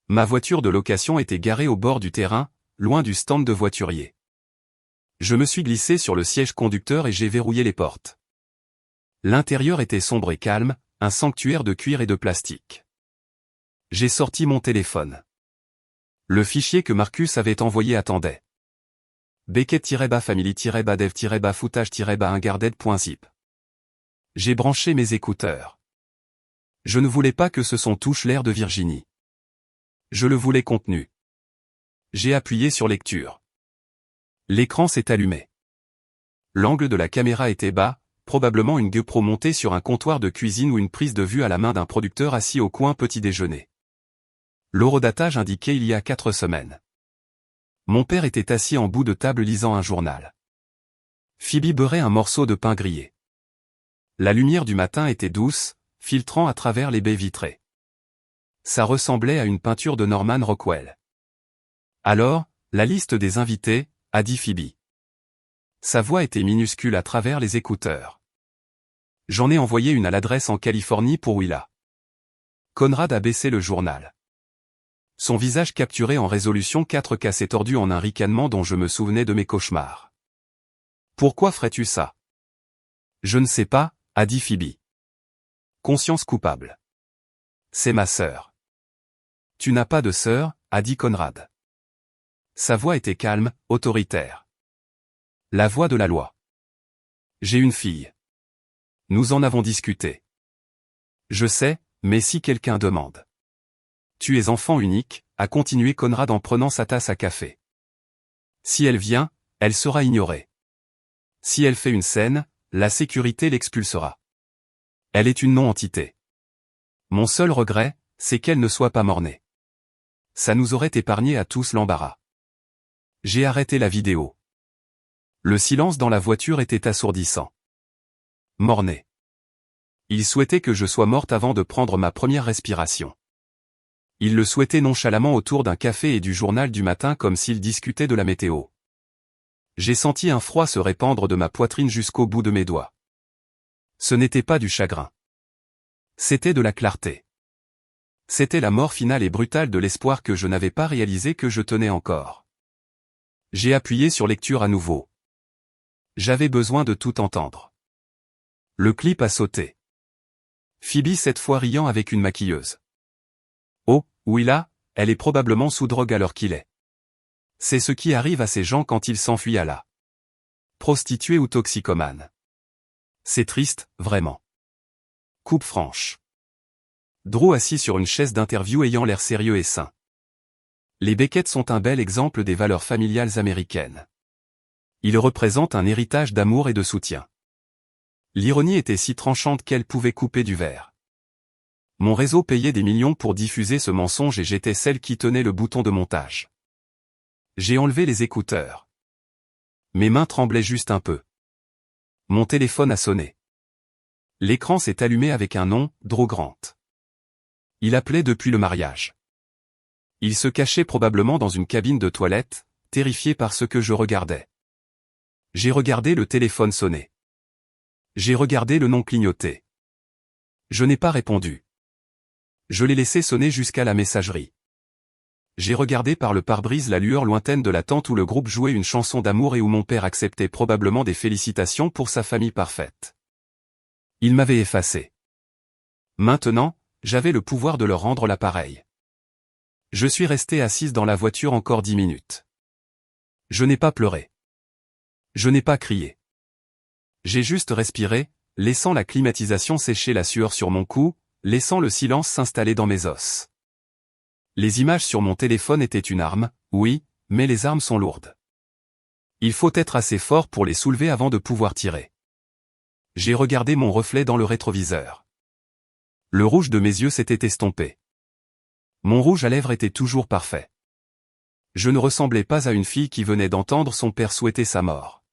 Ma voiture de location était garée au bord du terrain, loin du stand de voiturier. Je me suis glissé sur le siège conducteur et j'ai verrouillé les portes. L'intérieur était sombre et calme, un sanctuaire de cuir et de plastique. J'ai sorti mon téléphone. Le fichier que Marcus avait envoyé attendait. Beckett-family-dev-footage-unguarded.zip. J'ai branché mes écouteurs. Je ne voulais pas que ce son touche l'air de Virginie. Je le voulais contenu. J'ai appuyé sur lecture. L'écran s'est allumé. L'angle de la caméra était bas, probablement une GoPro montée sur un comptoir de cuisine ou une prise de vue à la main d'un producteur assis au coin petit déjeuner. L'horodatage indiquait il y a 4 semaines. Mon père était assis en bout de table lisant un journal. Phoebe beurrait un morceau de pain grillé. La lumière du matin était douce, filtrant à travers les baies vitrées. Ça ressemblait à une peinture de Norman Rockwell. Alors, la liste des invités, a dit Phoebe. Sa voix était minuscule à travers les écouteurs. J'en ai envoyé une à l'adresse en Californie pour Willa. Conrad a baissé le journal. Son visage capturé en résolution 4K s'est tordu en un ricanement dont je me souvenais de mes cauchemars. Pourquoi ferais-tu ça? Je ne sais pas, a dit Phoebe. Conscience coupable. C'est ma sœur. Tu n'as pas de sœur, a dit Conrad. Sa voix était calme, autoritaire. La voix de la loi. J'ai une fille. Nous en avons discuté. Je sais, mais si quelqu'un demande. Tu es enfant unique, a continué Conrad en prenant sa tasse à café. Si elle vient, elle sera ignorée. Si elle fait une scène, la sécurité l'expulsera. Elle est une non-entité. Mon seul regret, c'est qu'elle ne soit pas mort-née. Ça nous aurait épargné à tous l'embarras. J'ai arrêté la vidéo. Le silence dans la voiture était assourdissant. Mort-née. Il souhaitait que je sois morte avant de prendre ma première respiration. Il le souhaitait nonchalamment autour d'un café et du journal du matin comme s'il discutait de la météo. J'ai senti un froid se répandre de ma poitrine jusqu'au bout de mes doigts. Ce n'était pas du chagrin. C'était de la clarté. C'était la mort finale et brutale de l'espoir que je n'avais pas réalisé que je tenais encore. J'ai appuyé sur lecture à nouveau. J'avais besoin de tout entendre. Le clip a sauté. Phoebe cette fois riant avec une maquilleuse. Oh, Willa, elle est probablement sous drogue à l'heure qu'il est. C'est ce qui arrive à ces gens quand ils s'enfuient à la prostituée ou toxicomane. C'est triste, vraiment. Coupe franche. Drew assis sur une chaise d'interview ayant l'air sérieux et sain. Les Beckett sont un bel exemple des valeurs familiales américaines. Ils représentent un héritage d'amour et de soutien. L'ironie était si tranchante qu'elle pouvait couper du verre. Mon réseau payait des millions pour diffuser ce mensonge et j'étais celle qui tenait le bouton de montage. J'ai enlevé les écouteurs. Mes mains tremblaient juste un peu. Mon téléphone a sonné. L'écran s'est allumé avec un nom, Drew Grant. Il appelait depuis le mariage. Il se cachait probablement dans une cabine de toilette, terrifié par ce que je regardais. J'ai regardé le téléphone sonner. J'ai regardé le nom clignoter. Je n'ai pas répondu. Je l'ai laissé sonner jusqu'à la messagerie. J'ai regardé par le pare-brise la lueur lointaine de la tente où le groupe jouait une chanson d'amour et où mon père acceptait probablement des félicitations pour sa famille parfaite. Il m'avait effacé. Maintenant, j'avais le pouvoir de leur rendre l'appareil. Je suis resté assise dans la voiture encore 10 minutes. Je n'ai pas pleuré. Je n'ai pas crié. J'ai juste respiré, laissant la climatisation sécher la sueur sur mon cou, laissant le silence s'installer dans mes os. Les images sur mon téléphone étaient une arme, oui, mais les armes sont lourdes. Il faut être assez fort pour les soulever avant de pouvoir tirer. J'ai regardé mon reflet dans le rétroviseur. Le rouge de mes yeux s'était estompé. Mon rouge à lèvres était toujours parfait. Je ne ressemblais pas à une fille qui venait d'entendre son père souhaiter sa mort.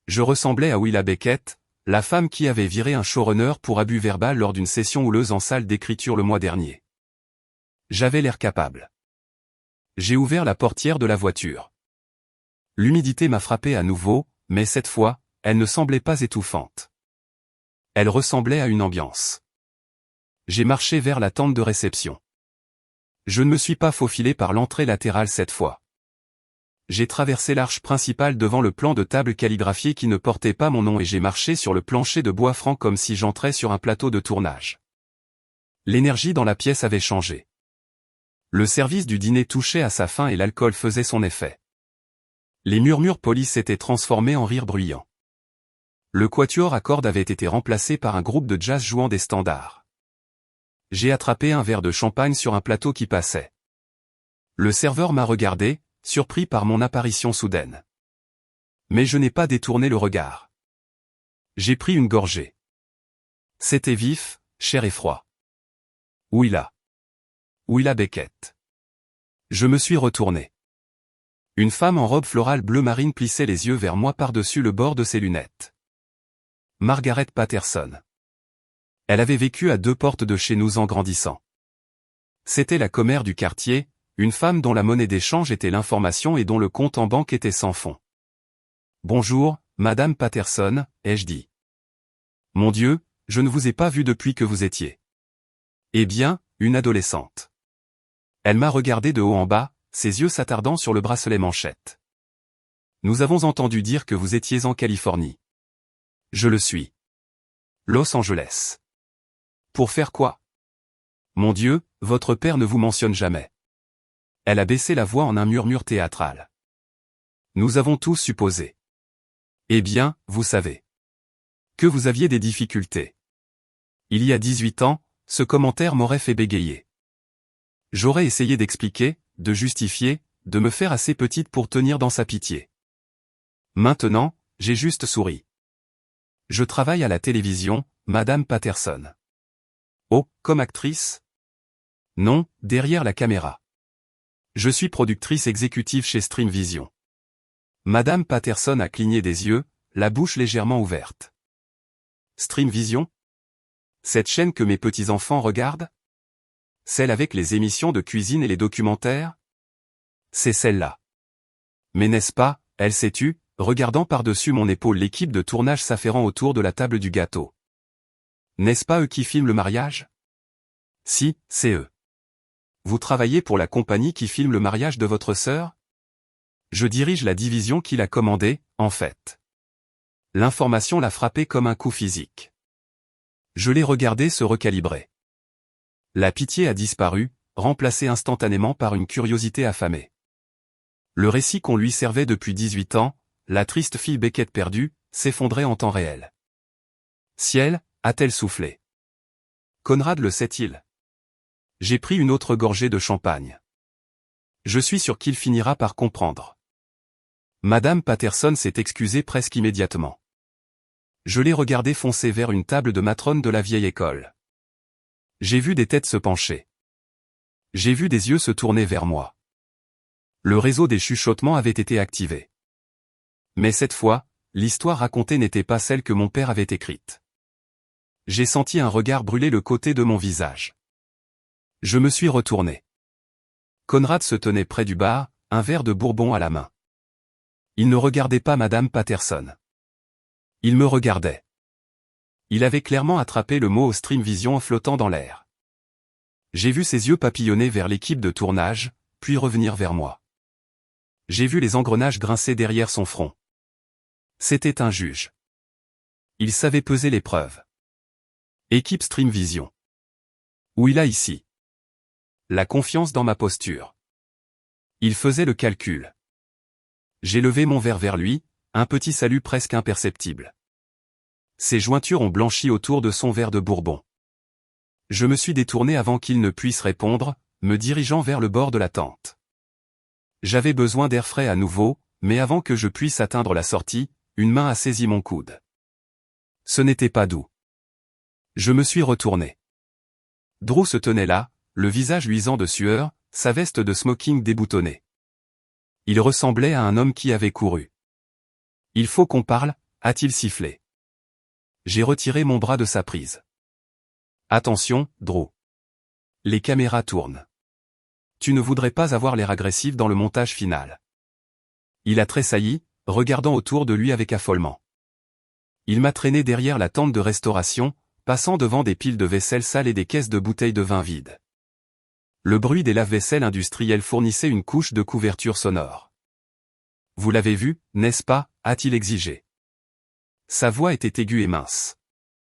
Je ressemblais à Willa Beckett, la femme qui avait viré un showrunner pour abus verbal lors d'une session houleuse en salle d'écriture le mois dernier. J'avais l'air capable. J'ai ouvert la portière de la voiture. L'humidité m'a frappé à nouveau, mais cette fois, elle ne semblait pas étouffante. Elle ressemblait à une ambiance. J'ai marché vers la tente de réception. Je ne me suis pas faufilé par l'entrée latérale cette fois. J'ai traversé l'arche principale devant le plan de table calligraphié qui ne portait pas mon nom et j'ai marché sur le plancher de bois franc comme si j'entrais sur un plateau de tournage. L'énergie dans la pièce avait changé. Le service du dîner touchait à sa fin et l'alcool faisait son effet. Les murmures polis s'étaient transformés en rires bruyants. Le quatuor à cordes avait été remplacé par un groupe de jazz jouant des standards. J'ai attrapé un verre de champagne sur un plateau qui passait. Le serveur m'a regardé, surpris par mon apparition soudaine. Mais je n'ai pas détourné le regard. J'ai pris une gorgée. C'était vif, cher et froid. Willa Beckett. Je me suis retourné. Une femme en robe florale bleu marine plissait les yeux vers moi par-dessus le bord de ses lunettes. Margaret Patterson. Elle avait vécu à 2 portes de chez nous en grandissant. C'était la commère du quartier, une femme dont la monnaie d'échange était l'information et dont le compte en banque était sans fond. Bonjour, Madame Patterson, ai-je dit. Mon Dieu, je ne vous ai pas vu depuis que vous étiez. Eh bien, une adolescente. Elle m'a regardé de haut en bas, ses yeux s'attardant sur le bracelet manchette. Nous avons entendu dire que vous étiez en Californie. Je le suis. Los Angeles. Pour faire quoi? Mon Dieu, votre père ne vous mentionne jamais. Elle a baissé la voix en un murmure théâtral. Nous avons tous supposé. Eh bien, vous savez. Que vous aviez des difficultés. Il y a 18 ans, ce commentaire m'aurait fait bégayer. J'aurais essayé d'expliquer, de justifier, de me faire assez petite pour tenir dans sa pitié. Maintenant, j'ai juste souri. Je travaille à la télévision, Madame Patterson. Oh, comme actrice? Non, derrière la caméra. Je suis productrice exécutive chez Streamvision. Madame Patterson a cligné des yeux, la bouche légèrement ouverte. Streamvision? Cette chaîne que mes petits-enfants regardent? Celle avec les émissions de cuisine et les documentaires? C'est celle-là. Mais n'est-ce pas, elle s'est tue, regardant par-dessus mon épaule l'équipe de tournage s'affairant autour de la table du gâteau. N'est-ce pas eux qui filment le mariage? Si, c'est eux. Vous travaillez pour la compagnie qui filme le mariage de votre sœur? Je dirige la division qui l'a commandée, en fait. L'information l'a frappé comme un coup physique. Je l'ai regardé se recalibrer. La pitié a disparu, remplacée instantanément par une curiosité affamée. Le récit qu'on lui servait depuis 18 ans, la triste fille Beckett perdue, s'effondrait en temps réel. Ciel, a-t-elle soufflé? Conrad le sait-il? J'ai pris une autre gorgée de champagne. Je suis sûr qu'il finira par comprendre. Madame Patterson s'est excusée presque immédiatement. Je l'ai regardé foncer vers une table de matrone de la vieille école. J'ai vu des têtes se pencher. J'ai vu des yeux se tourner vers moi. Le réseau des chuchotements avait été activé. Mais cette fois, l'histoire racontée n'était pas celle que mon père avait écrite. J'ai senti un regard brûler le côté de mon visage. Je me suis retourné. Conrad se tenait près du bar, un verre de bourbon à la main. Il ne regardait pas Madame Patterson. Il me regardait. Il avait clairement attrapé le mot au Streamvision flottant dans l'air. J'ai vu ses yeux papillonner vers l'équipe de tournage, puis revenir vers moi. J'ai vu les engrenages grincer derrière son front. C'était un juge. Il savait peser l'épreuve. Équipe Streamvision. Où il a ici. La confiance dans ma posture. Il faisait le calcul. J'ai levé mon verre vers lui, un petit salut presque imperceptible. Ses jointures ont blanchi autour de son verre de bourbon. Je me suis détourné avant qu'il ne puisse répondre, me dirigeant vers le bord de la tente. J'avais besoin d'air frais à nouveau, mais avant que je puisse atteindre la sortie, une main a saisi mon coude. Ce n'était pas doux. Je me suis retourné. Drew se tenait là, le visage luisant de sueur, sa veste de smoking déboutonnée. Il ressemblait à un homme qui avait couru. « Il faut qu'on parle », a-t-il sifflé. J'ai retiré mon bras de sa prise. « Attention, Drew. Les caméras tournent. Tu ne voudrais pas avoir l'air agressif dans le montage final. » Il a tressailli, regardant autour de lui avec affolement. Il m'a traîné derrière la tente de restauration, passant devant des piles de vaisselle sale et des caisses de bouteilles de vin vides. Le bruit des lave-vaisselle industriels fournissait une couche de couverture sonore. « Vous l'avez vu, n'est-ce pas » a-t-il exigé. Sa voix était aiguë et mince.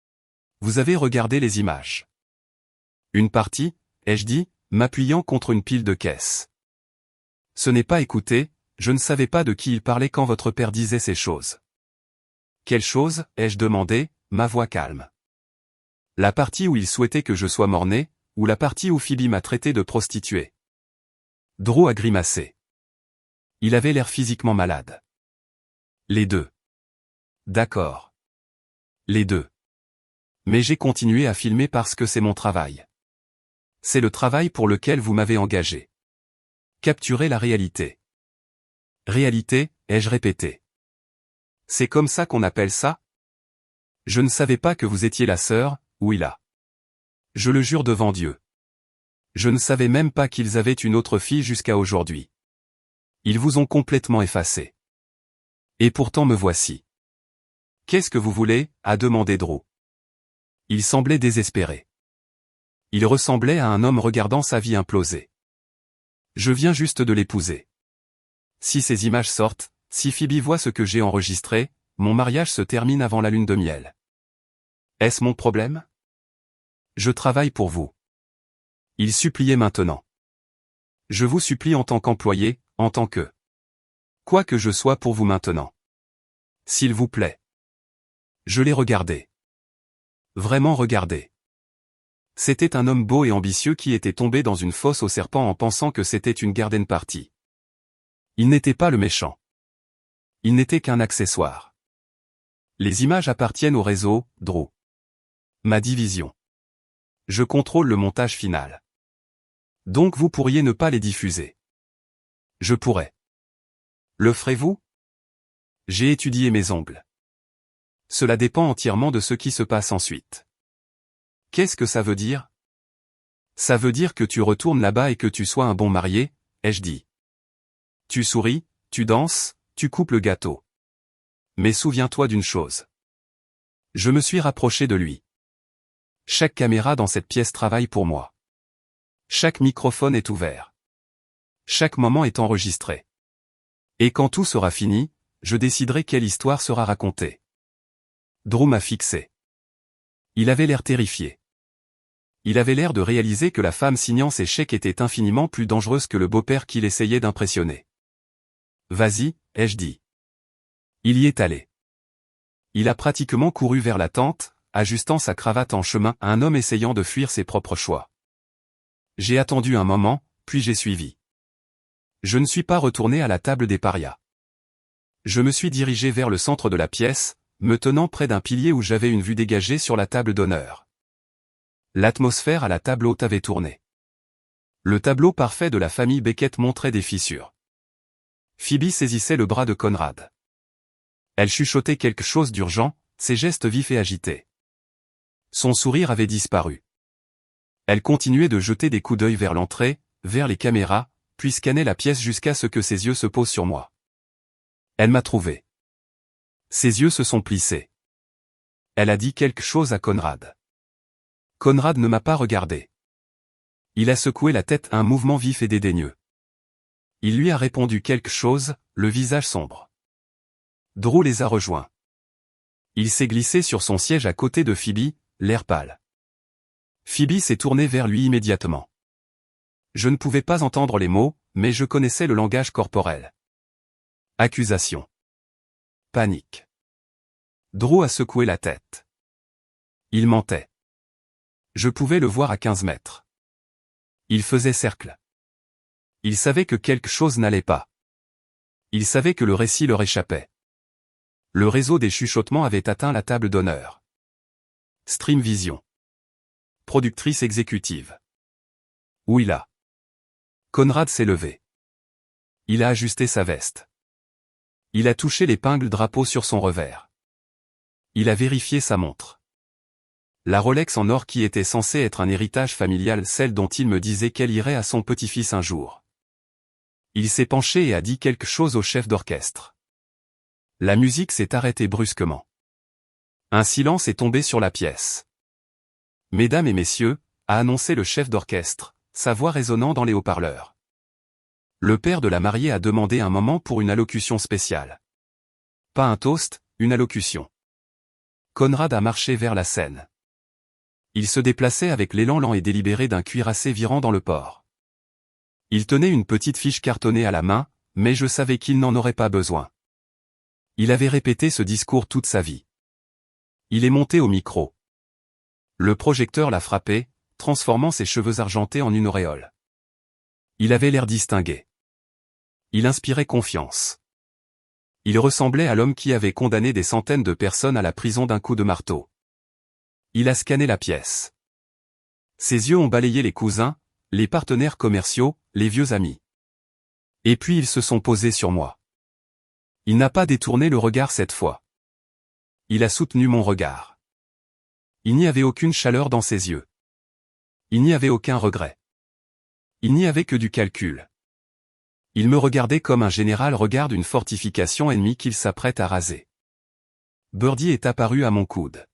« Vous avez regardé les images. » Une partie, ai-je dit, m'appuyant contre une pile de caisses. Ce n'est pas écouté, je ne savais pas de qui il parlait quand votre père disait ces choses. Quelle chose, ai-je demandé, ma voix calme. La partie où il souhaitait que je sois mort-né, ou la partie où Phoebe m'a traité de prostituée. Drew a grimacé. Il avait l'air physiquement malade. Les deux. D'accord. Les deux. Mais j'ai continué à filmer parce que c'est mon travail. C'est le travail pour lequel vous m'avez engagé. Capturer la réalité. Réalité, ai-je répété. C'est comme ça qu'on appelle ça? Je ne savais pas que vous étiez la sœur, Willa. Je le jure devant Dieu. Je ne savais même pas qu'ils avaient une autre fille jusqu'à aujourd'hui. Ils vous ont complètement effacé. Et pourtant me voici. Qu'est-ce que vous voulez, a demandé Drew. Il semblait désespéré. Il ressemblait à un homme regardant sa vie imploser. Je viens juste de l'épouser. Si ces images sortent, si Phoebe voit ce que j'ai enregistré, mon mariage se termine avant la lune de miel. Est-ce mon problème? Je travaille pour vous. Il suppliait maintenant. Je vous supplie en tant qu'employé, en tant que... Quoi que je sois pour vous maintenant. S'il vous plaît. Je l'ai regardé. Vraiment regardé. C'était un homme beau et ambitieux qui était tombé dans une fosse aux serpents en pensant que c'était une garden party. Il n'était pas le méchant. Il n'était qu'un accessoire. Les images appartiennent au réseau, Drew. Ma division. Je contrôle le montage final. Donc vous pourriez ne pas les diffuser. Je pourrais. Le ferez-vous? J'ai étudié mes ongles. Cela dépend entièrement de ce qui se passe ensuite. Qu'est-ce que ça veut dire? Ça veut dire que tu retournes là-bas et que tu sois un bon marié, ai-je dit. Tu souris, tu danses, tu coupes le gâteau. Mais souviens-toi d'une chose. Je me suis rapproché de lui. Chaque caméra dans cette pièce travaille pour moi. Chaque microphone est ouvert. Chaque moment est enregistré. Et quand tout sera fini, je déciderai quelle histoire sera racontée. Drew m'a fixé. Il avait l'air terrifié. Il avait l'air de réaliser que la femme signant ses chèques était infiniment plus dangereuse que le beau-père qu'il essayait d'impressionner. Vas-y, ai-je dit. Il y est allé. Il a pratiquement couru vers la tente, ajustant sa cravate en chemin à un homme essayant de fuir ses propres choix. J'ai attendu un moment, puis j'ai suivi. Je ne suis pas retourné à la table des parias. Je me suis dirigé vers le centre de la pièce, me tenant près d'un pilier où j'avais une vue dégagée sur la table d'honneur. L'atmosphère à la table haute avait tourné. Le tableau parfait de la famille Beckett montrait des fissures. Phoebe saisissait le bras de Conrad. Elle chuchotait quelque chose d'urgent, ses gestes vifs et agités. Son sourire avait disparu. Elle continuait de jeter des coups d'œil vers l'entrée, vers les caméras, puis scannait la pièce jusqu'à ce que ses yeux se posent sur moi. Elle m'a trouvé. Ses yeux se sont plissés. Elle a dit quelque chose à Conrad. Conrad ne m'a pas regardé. Il a secoué la tête à un mouvement vif et dédaigneux. Il lui a répondu quelque chose, le visage sombre. Drew les a rejoints. Il s'est glissé sur son siège à côté de Phoebe, l'air pâle. Phoebe s'est tournée vers lui immédiatement. Je ne pouvais pas entendre les mots, mais je connaissais le langage corporel. Accusation. Panique. Drew a secoué la tête. Il mentait. Je pouvais le voir à 15 mètres. Il faisait cercle. Il savait que quelque chose n'allait pas. Il savait que le récit leur échappait. Le réseau des chuchotements avait atteint la table d'honneur. Stream Vision. Productrice exécutive. Willa. Conrad s'est levé. Il a ajusté sa veste. Il a touché l'épingle drapeau sur son revers. Il a vérifié sa montre. La Rolex en or qui était censée être un héritage familial, celle dont il me disait qu'elle irait à son petit-fils un jour. Il s'est penché et a dit quelque chose au chef d'orchestre. La musique s'est arrêtée brusquement. Un silence est tombé sur la pièce. Mesdames et messieurs, a annoncé le chef d'orchestre, sa voix résonnant dans les haut-parleurs. Le père de la mariée a demandé un moment pour une allocution spéciale. Pas un toast, une allocution. Conrad a marché vers la scène. Il se déplaçait avec l'élan lent et délibéré d'un cuirassé virant dans le port. Il tenait une petite fiche cartonnée à la main, mais je savais qu'il n'en aurait pas besoin. Il avait répété ce discours toute sa vie. Il est monté au micro. Le projecteur l'a frappé, transformant ses cheveux argentés en une auréole. Il avait l'air distingué. Il inspirait confiance. Il ressemblait à l'homme qui avait condamné des centaines de personnes à la prison d'un coup de marteau. Il a scanné la pièce. Ses yeux ont balayé les cousins, les partenaires commerciaux, les vieux amis. Et puis ils se sont posés sur moi. Il n'a pas détourné le regard cette fois. Il a soutenu mon regard. Il n'y avait aucune chaleur dans ses yeux. Il n'y avait aucun regret. Il n'y avait que du calcul. Il me regardait comme un général regarde une fortification ennemie qu'il s'apprête à raser. Birdie est apparu à mon coude.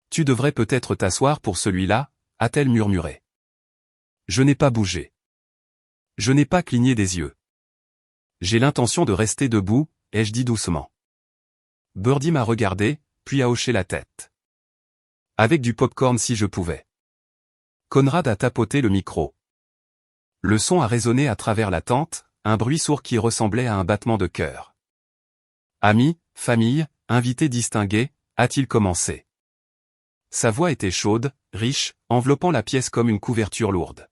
Tu devrais peut-être t'asseoir pour celui-là, a-t-elle murmuré. Je n'ai pas bougé. Je n'ai pas cligné des yeux. J'ai l'intention de rester debout, ai-je dit doucement. Birdie m'a regardé, puis a hoché la tête. Avec du popcorn si je pouvais. Conrad a tapoté le micro. Le son a résonné à travers la tente, un bruit sourd qui ressemblait à un battement de cœur. Amis, famille, invités distingués, a-t-il commencé. Sa voix était chaude, riche, enveloppant la pièce comme une couverture lourde.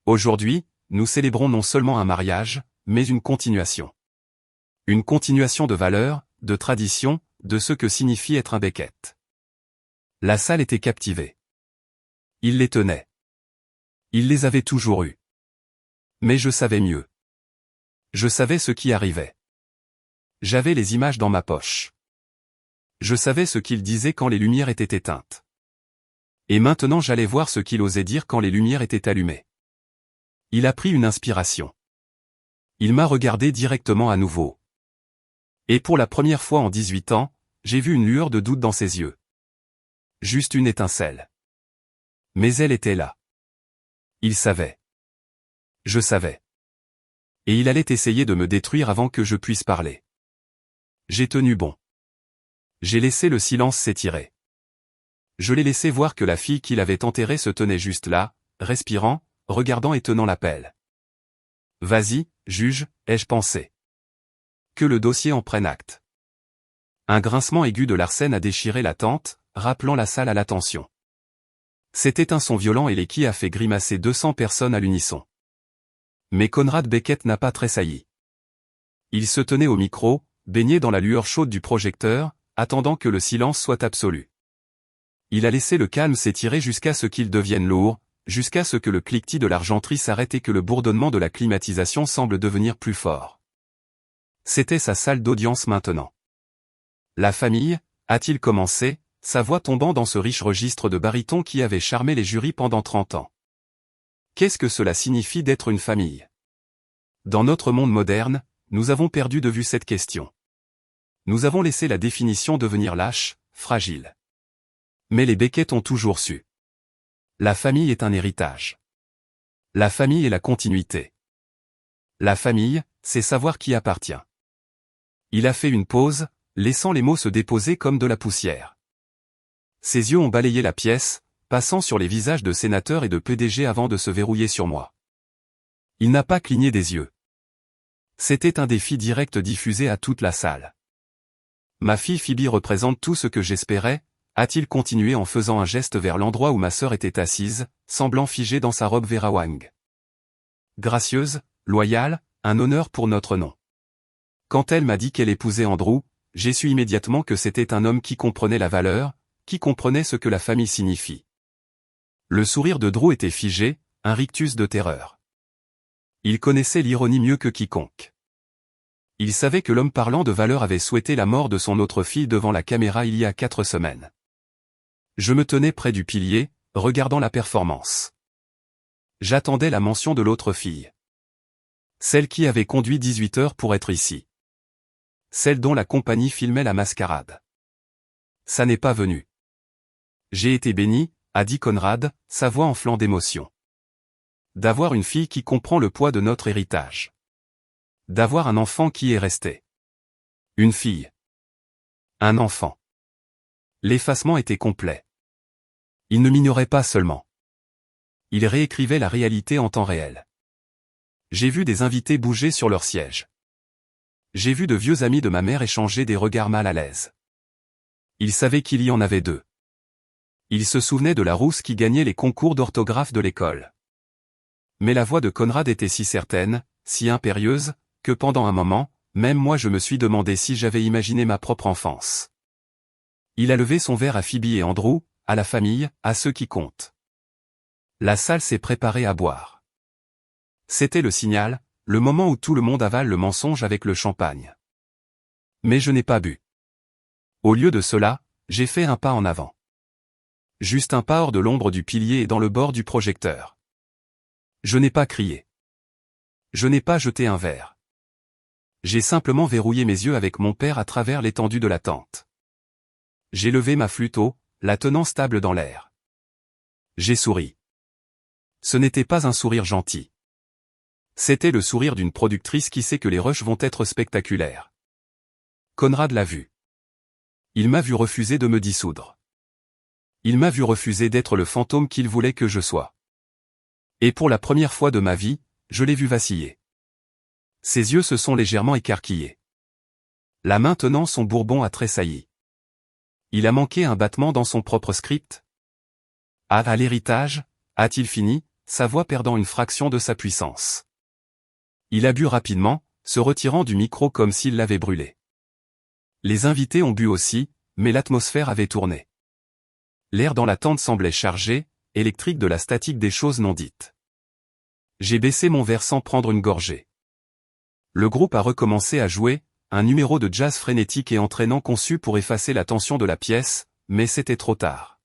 Aujourd'hui, nous célébrons non seulement un mariage, mais une continuation. Une continuation de valeurs, de traditions, de ce que signifie être un Beckett. La salle était captivée. Il les tenait. Il les avait toujours eus. Mais je savais mieux. Je savais ce qui arrivait. J'avais les images dans ma poche. Je savais ce qu'il disait quand les lumières étaient éteintes. Et maintenant j'allais voir ce qu'il osait dire quand les lumières étaient allumées. Il a pris une inspiration. Il m'a regardé directement à nouveau. Et pour la première fois en 18 ans, j'ai vu une lueur de doute dans ses yeux. Juste une étincelle. Mais elle était là. Il savait. Je savais. Et il allait essayer de me détruire avant que je puisse parler. J'ai tenu bon. J'ai laissé le silence s'étirer. Je l'ai laissé voir que la fille qu'il avait enterrée se tenait juste là, respirant, regardant et tenant la pelle. Vas-y, juge, ai-je pensé. Que le dossier en prenne acte. Un grincement aigu de Larsen a déchiré la tente, rappelant la salle à l'attention. C'était un son violent et qui a fait grimacer 200 personnes à l'unisson. Mais Conrad Beckett n'a pas tressailli. Il se tenait au micro, baigné dans la lueur chaude du projecteur, attendant que le silence soit absolu. Il a laissé le calme s'étirer jusqu'à ce qu'il devienne lourd, jusqu'à ce que le cliquetis de l'argenterie s'arrête et que le bourdonnement de la climatisation semble devenir plus fort. C'était sa salle d'audience maintenant. La famille, a-t-il commencé, sa voix tombant dans ce riche registre de baryton qui avait charmé les jurys pendant 30 ans. Qu'est-ce que cela signifie d'être une famille? Dans notre monde moderne, nous avons perdu de vue cette question. Nous avons laissé la définition devenir lâche, fragile. Mais les Beckett ont toujours su. La famille est un héritage. La famille est la continuité. La famille, c'est savoir qui appartient. Il a fait une pause, laissant les mots se déposer comme de la poussière. Ses yeux ont balayé la pièce, passant sur les visages de sénateurs et de PDG avant de se verrouiller sur moi. Il n'a pas cligné des yeux. C'était un défi direct diffusé à toute la salle. Ma fille Phoebe représente tout ce que j'espérais, a-t-il continué en faisant un geste vers l'endroit où ma sœur était assise, semblant figée dans sa robe Vera Wang. Gracieuse, loyale, un honneur pour notre nom. Quand elle m'a dit qu'elle épousait Andrew, j'ai su immédiatement que c'était un homme qui comprenait la valeur, qui comprenait ce que la famille signifie. Le sourire de Drew était figé, un rictus de terreur. Il connaissait l'ironie mieux que quiconque. Il savait que l'homme parlant de valeur avait souhaité la mort de son autre fille devant la caméra il y a 4 semaines. Je me tenais près du pilier, regardant la performance. J'attendais la mention de l'autre fille. Celle qui avait conduit 18 heures pour être ici. Celle dont la compagnie filmait la mascarade. Ça n'est pas venu. J'ai été béni, a dit Conrad, sa voix enflant d'émotion. D'avoir une fille qui comprend le poids de notre héritage. D'avoir un enfant qui est resté. Une fille. Un enfant. L'effacement était complet. Il ne m'ignorait pas seulement. Il réécrivait la réalité en temps réel. J'ai vu des invités bouger sur leur siège. J'ai vu de vieux amis de ma mère échanger des regards mal à l'aise. Il savait qu'il y en avait 2. Il se souvenait de la rousse qui gagnait les concours d'orthographe de l'école. Mais la voix de Conrad était si certaine, si impérieuse, que pendant un moment, même moi je me suis demandé si j'avais imaginé ma propre enfance. Il a levé son verre à Phoebe et Andrew, à la famille, à ceux qui comptent. La salle s'est préparée à boire. C'était le signal, le moment où tout le monde avale le mensonge avec le champagne. Mais je n'ai pas bu. Au lieu de cela, j'ai fait un pas en avant. Juste un pas hors de l'ombre du pilier et dans le bord du projecteur. Je n'ai pas crié. Je n'ai pas jeté un verre. J'ai simplement verrouillé mes yeux avec mon père à travers l'étendue de la tente. J'ai levé ma flûte haut, la tenant stable dans l'air. J'ai souri. Ce n'était pas un sourire gentil. C'était le sourire d'une productrice qui sait que les rushs vont être spectaculaires. Conrad l'a vu. Il m'a vu refuser de me dissoudre. Il m'a vu refuser d'être le fantôme qu'il voulait que je sois. Et pour la première fois de ma vie, je l'ai vu vaciller. Ses yeux se sont légèrement écarquillés. La main tenant son bourbon a tressailli. Il a manqué un battement dans son propre script. À l'héritage, a-t-il fini, sa voix perdant une fraction de sa puissance. Il a bu rapidement, se retirant du micro comme s'il l'avait brûlé. Les invités ont bu aussi, mais l'atmosphère avait tourné. L'air dans la tente semblait chargé, électrique de la statique des choses non dites. J'ai baissé mon verre sans prendre une gorgée. Le groupe a recommencé à jouer, un numéro de jazz frénétique et entraînant conçu pour effacer la tension de la pièce, mais c'était trop tard.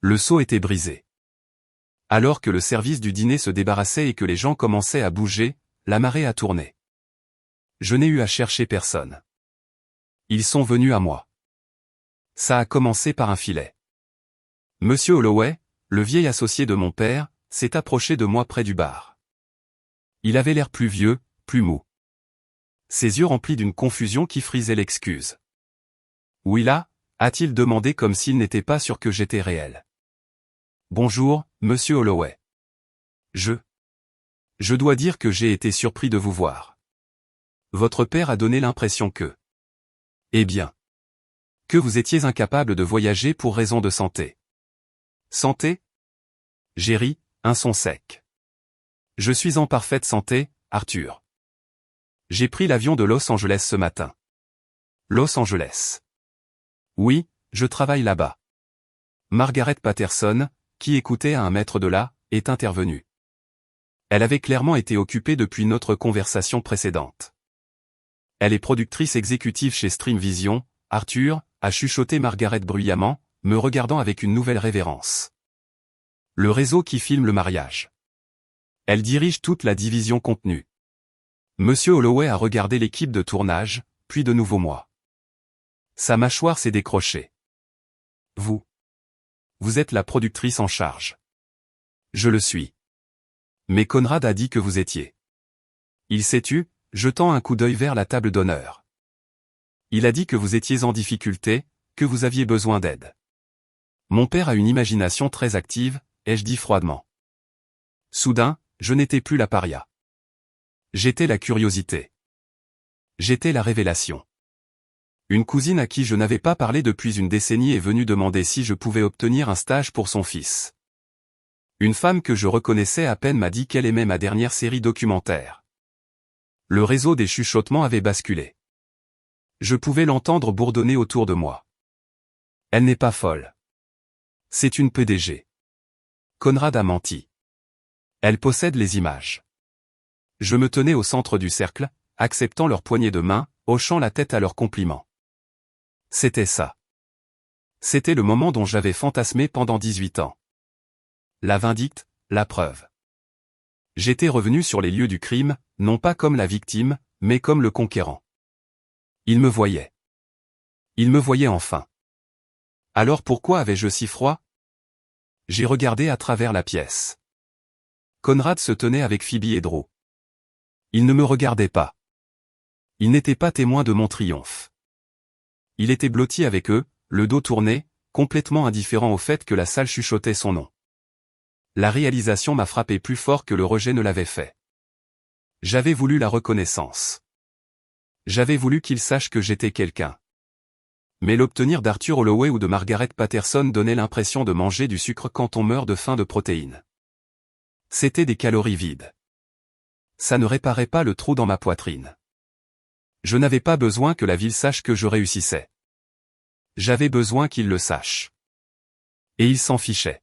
Le seau était brisé. Alors que le service du dîner se débarrassait et que les gens commençaient à bouger, la marée a tourné. Je n'ai eu à chercher personne. Ils sont venus à moi. Ça a commencé par un filet. Monsieur Holloway, le vieil associé de mon père, s'est approché de moi près du bar. Il avait l'air plus vieux, plus mou. Ses yeux remplis d'une confusion qui frisait l'excuse. Où il a-t-il demandé comme s'il n'était pas sûr que j'étais réel. Bonjour, monsieur Holloway. Je dois dire que j'ai été surpris de vous voir. Votre père a donné l'impression que... Eh bien. Que vous étiez incapable de voyager pour raison de santé. Santé? J'ai ri, un son sec. Je suis en parfaite santé, Arthur. J'ai pris l'avion de Los Angeles ce matin. Los Angeles. Oui, je travaille là-bas. Margaret Patterson, qui écoutait à 1 mètre de là, est intervenue. Elle avait clairement été occupée depuis notre conversation précédente. Elle est productrice exécutive chez Streamvision, Arthur, a chuchoté Margaret bruyamment, me regardant avec une nouvelle révérence. Le réseau qui filme le mariage. Elle dirige toute la division contenu. Monsieur Holloway a regardé l'équipe de tournage, puis de nouveau moi. Sa mâchoire s'est décrochée. Vous êtes la productrice en charge. Je le suis. Mais Conrad a dit que vous étiez. Il s'est tu, jetant un coup d'œil vers la table d'honneur. Il a dit que vous étiez en difficulté, que vous aviez besoin d'aide. Mon père a une imagination très active, ai-je dit froidement. Soudain, je n'étais plus la paria. J'étais la curiosité. J'étais la révélation. Une cousine à qui je n'avais pas parlé depuis une décennie est venue demander si je pouvais obtenir un stage pour son fils. Une femme que je reconnaissais à peine m'a dit qu'elle aimait ma dernière série documentaire. Le réseau des chuchotements avait basculé. Je pouvais l'entendre bourdonner autour de moi. Elle n'est pas folle. C'est une PDG. Conrad a menti. Elle possède les images. Je me tenais au centre du cercle, acceptant leur poignée de main, hochant la tête à leur compliment. C'était ça. C'était le moment dont j'avais fantasmé pendant 18 ans. La vindicte, la preuve. J'étais revenu sur les lieux du crime, non pas comme la victime, mais comme le conquérant. Il me voyait. Il me voyait enfin. Alors pourquoi avais-je si froid? J'ai regardé à travers la pièce. Conrad se tenait avec Phoebe et Drew. Il ne me regardait pas. Il n'était pas témoin de mon triomphe. Il était blotti avec eux, le dos tourné, complètement indifférent au fait que la salle chuchotait son nom. La réalisation m'a frappé plus fort que le rejet ne l'avait fait. J'avais voulu la reconnaissance. J'avais voulu qu'il sache que j'étais quelqu'un. Mais l'obtenir d'Arthur Holloway ou de Margaret Patterson donnait l'impression de manger du sucre quand on meurt de faim de protéines. C'était des calories vides. Ça ne réparait pas le trou dans ma poitrine. Je n'avais pas besoin que la ville sache que je réussissais. J'avais besoin qu'il le sache. Et il s'en fichait.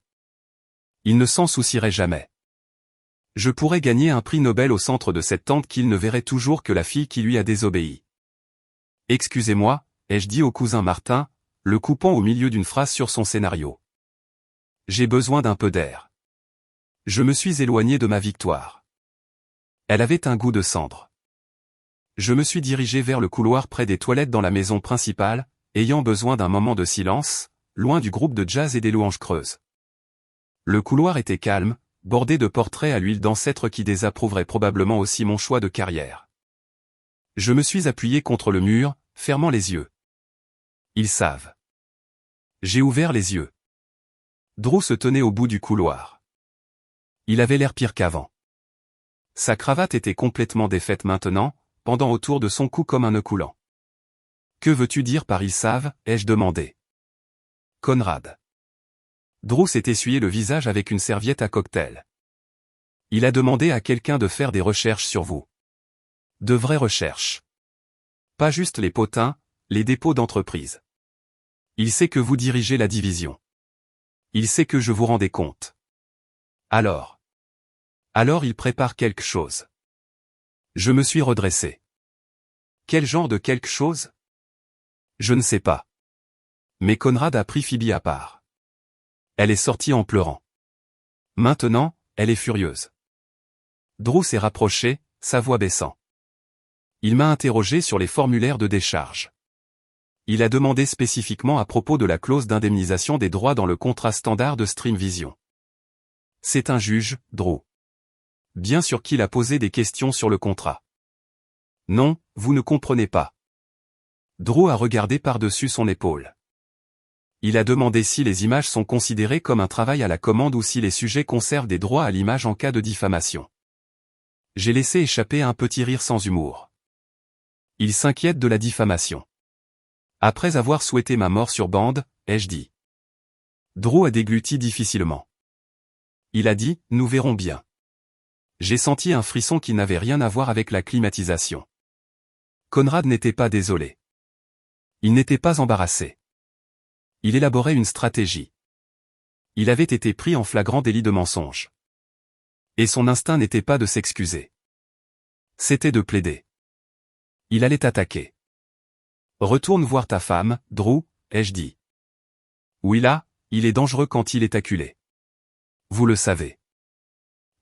Il ne s'en soucierait jamais. Je pourrais gagner un prix Nobel au centre de cette tente qu'il ne verrait toujours que la fille qui lui a désobéi. Excusez-moi, ai-je dit au cousin Martin, le coupant au milieu d'une phrase sur son scénario. J'ai besoin d'un peu d'air. Je me suis éloigné de ma victoire. Elle avait un goût de cendre. Je me suis dirigé vers le couloir près des toilettes dans la maison principale, ayant besoin d'un moment de silence, loin du groupe de jazz et des louanges creuses. Le couloir était calme, bordé de portraits à l'huile d'ancêtres qui désapprouveraient probablement aussi mon choix de carrière. Je me suis appuyé contre le mur, fermant les yeux. Ils savent. J'ai ouvert les yeux. Drew se tenait au bout du couloir. Il avait l'air pire qu'avant. Sa cravate était complètement défaite maintenant, pendant autour de son cou comme un nœud coulant. Que veux-tu dire par ils savent, ai-je demandé. Conrad. Drew s'est essuyé le visage avec une serviette à cocktail. Il a demandé à quelqu'un de faire des recherches sur vous. De vraies recherches. Pas juste les potins, les dépôts d'entreprise. Il sait que vous dirigez la division. Il sait que je vous rendais compte. Alors il prépare quelque chose. Je me suis redressé. Quel genre de quelque chose? Je ne sais pas. Mais Conrad a pris Phoebe à part. Elle est sortie en pleurant. Maintenant, elle est furieuse. Drew s'est rapproché, sa voix baissant. Il m'a interrogé sur les formulaires de décharge. Il a demandé spécifiquement à propos de la clause d'indemnisation des droits dans le contrat standard de Streamvision. C'est un juge, Drew. Bien sûr qu'il a posé des questions sur le contrat. Non, vous ne comprenez pas. Drew a regardé par-dessus son épaule. Il a demandé si les images sont considérées comme un travail à la commande ou si les sujets conservent des droits à l'image en cas de diffamation. J'ai laissé échapper un petit rire sans humour. Il s'inquiète de la diffamation. Après avoir souhaité ma mort sur bande, ai-je dit. Drew a dégluti difficilement. Il a dit, nous verrons bien. J'ai senti un frisson qui n'avait rien à voir avec la climatisation. Conrad n'était pas désolé. Il n'était pas embarrassé. Il élaborait une stratégie. Il avait été pris en flagrant délit de mensonge. Et son instinct n'était pas de s'excuser. C'était de plaider. Il allait attaquer. Retourne voir ta femme, Drew, ai-je dit. Oui là, il est dangereux quand il est acculé. Vous le savez.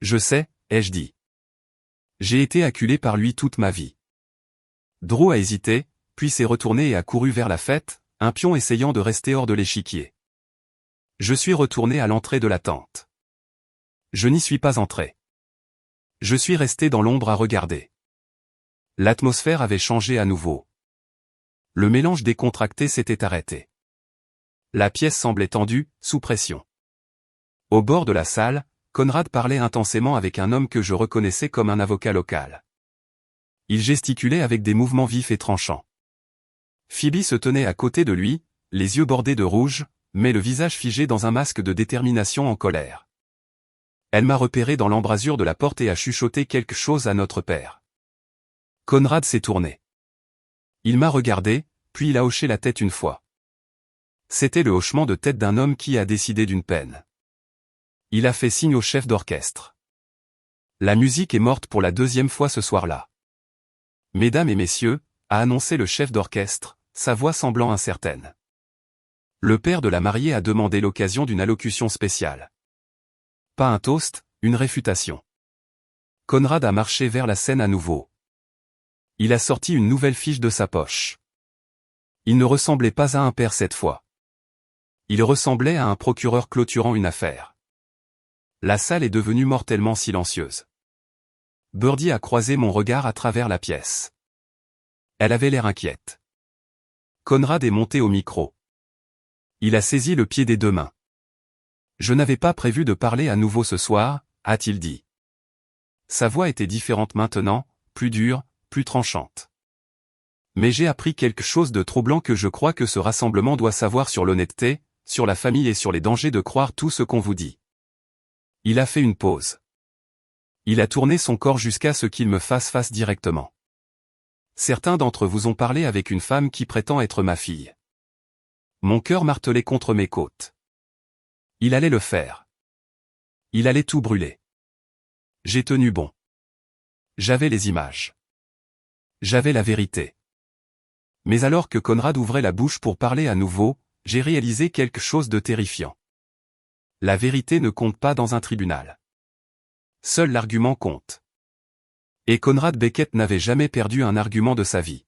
Je sais, ai-je dit. J'ai été acculé par lui toute ma vie. Drew a hésité, puis s'est retourné et a couru vers la fête, un pion essayant de rester hors de l'échiquier. Je suis retourné à l'entrée de la tente. Je n'y suis pas entré. Je suis resté dans l'ombre à regarder. L'atmosphère avait changé à nouveau. Le mélange décontracté s'était arrêté. La pièce semblait tendue, sous pression. Au bord de la salle, Conrad parlait intensément avec un homme que je reconnaissais comme un avocat local. Il gesticulait avec des mouvements vifs et tranchants. Phoebe se tenait à côté de lui, les yeux bordés de rouge, mais le visage figé dans un masque de détermination en colère. Elle m'a repéré dans l'embrasure de la porte et a chuchoté quelque chose à notre père. Conrad s'est tourné. Il m'a regardé, puis il a hoché la tête une fois. C'était le hochement de tête d'un homme qui a décidé d'une peine. Il a fait signe au chef d'orchestre. La musique est morte pour la deuxième fois ce soir-là. Mesdames et messieurs, a annoncé le chef d'orchestre, sa voix semblant incertaine. Le père de la mariée a demandé l'occasion d'une allocution spéciale. Pas un toast, une réfutation. Conrad a marché vers la scène à nouveau. Il a sorti une nouvelle fiche de sa poche. Il ne ressemblait pas à un père cette fois. Il ressemblait à un procureur clôturant une affaire. La salle est devenue mortellement silencieuse. Birdie a croisé mon regard à travers la pièce. Elle avait l'air inquiète. Conrad est monté au micro. Il a saisi le pied des deux mains. Je n'avais pas prévu de parler à nouveau ce soir, a-t-il dit. Sa voix était différente maintenant, plus dure, plus tranchante. Mais j'ai appris quelque chose de troublant que je crois que ce rassemblement doit savoir sur l'honnêteté, sur la famille et sur les dangers de croire tout ce qu'on vous dit. Il a fait une pause. Il a tourné son corps jusqu'à ce qu'il me fasse face directement. Certains d'entre vous ont parlé avec une femme qui prétend être ma fille. Mon cœur martelait contre mes côtes. Il allait le faire. Il allait tout brûler. J'ai tenu bon. J'avais les images. J'avais la vérité. Mais alors que Conrad ouvrait la bouche pour parler à nouveau, j'ai réalisé quelque chose de terrifiant. La vérité ne compte pas dans un tribunal. Seul l'argument compte. Et Conrad Beckett n'avait jamais perdu un argument de sa vie.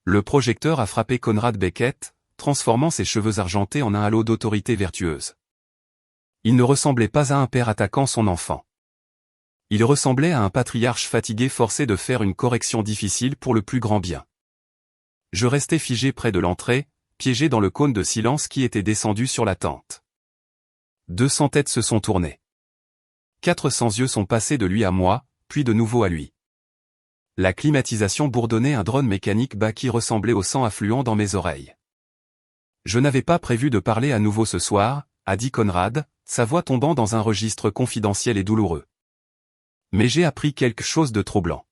Le projecteur a frappé Conrad Beckett, transformant ses cheveux argentés en un halo d'autorité vertueuse. Il ne ressemblait pas à un père attaquant son enfant. Il ressemblait à un patriarche fatigué forcé de faire une correction difficile pour le plus grand bien. Je restais figé près de l'entrée, piégé dans le cône de silence qui était descendu sur la tente. 200 têtes se sont tournées. 400 yeux sont passés de lui à moi, puis de nouveau à lui. La climatisation bourdonnait un drone mécanique bas qui ressemblait au sang affluent dans mes oreilles. Je n'avais pas prévu de parler à nouveau ce soir, a dit Conrad, sa voix tombant dans un registre confidentiel et douloureux. Mais j'ai appris quelque chose de troublant.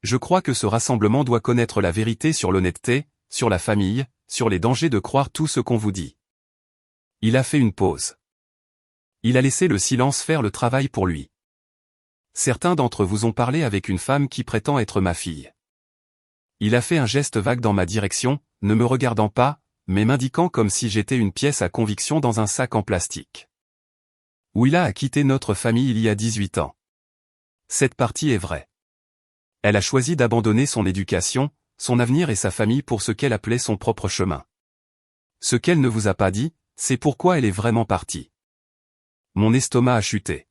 Je crois que ce rassemblement doit connaître la vérité sur l'honnêteté, sur la famille, sur les dangers de croire tout ce qu'on vous dit. Il a fait une pause. Il a laissé le silence faire le travail pour lui. Certains d'entre vous ont parlé avec une femme qui prétend être ma fille. Il a fait un geste vague dans ma direction, ne me regardant pas, mais m'indiquant comme si j'étais une pièce à conviction dans un sac en plastique. Willa a quitté notre famille il y a 18 ans. Cette partie est vraie. Elle a choisi d'abandonner son éducation, son avenir et sa famille pour ce qu'elle appelait son propre chemin. Ce qu'elle ne vous a pas dit, c'est pourquoi elle est vraiment partie. Mon estomac a chuté.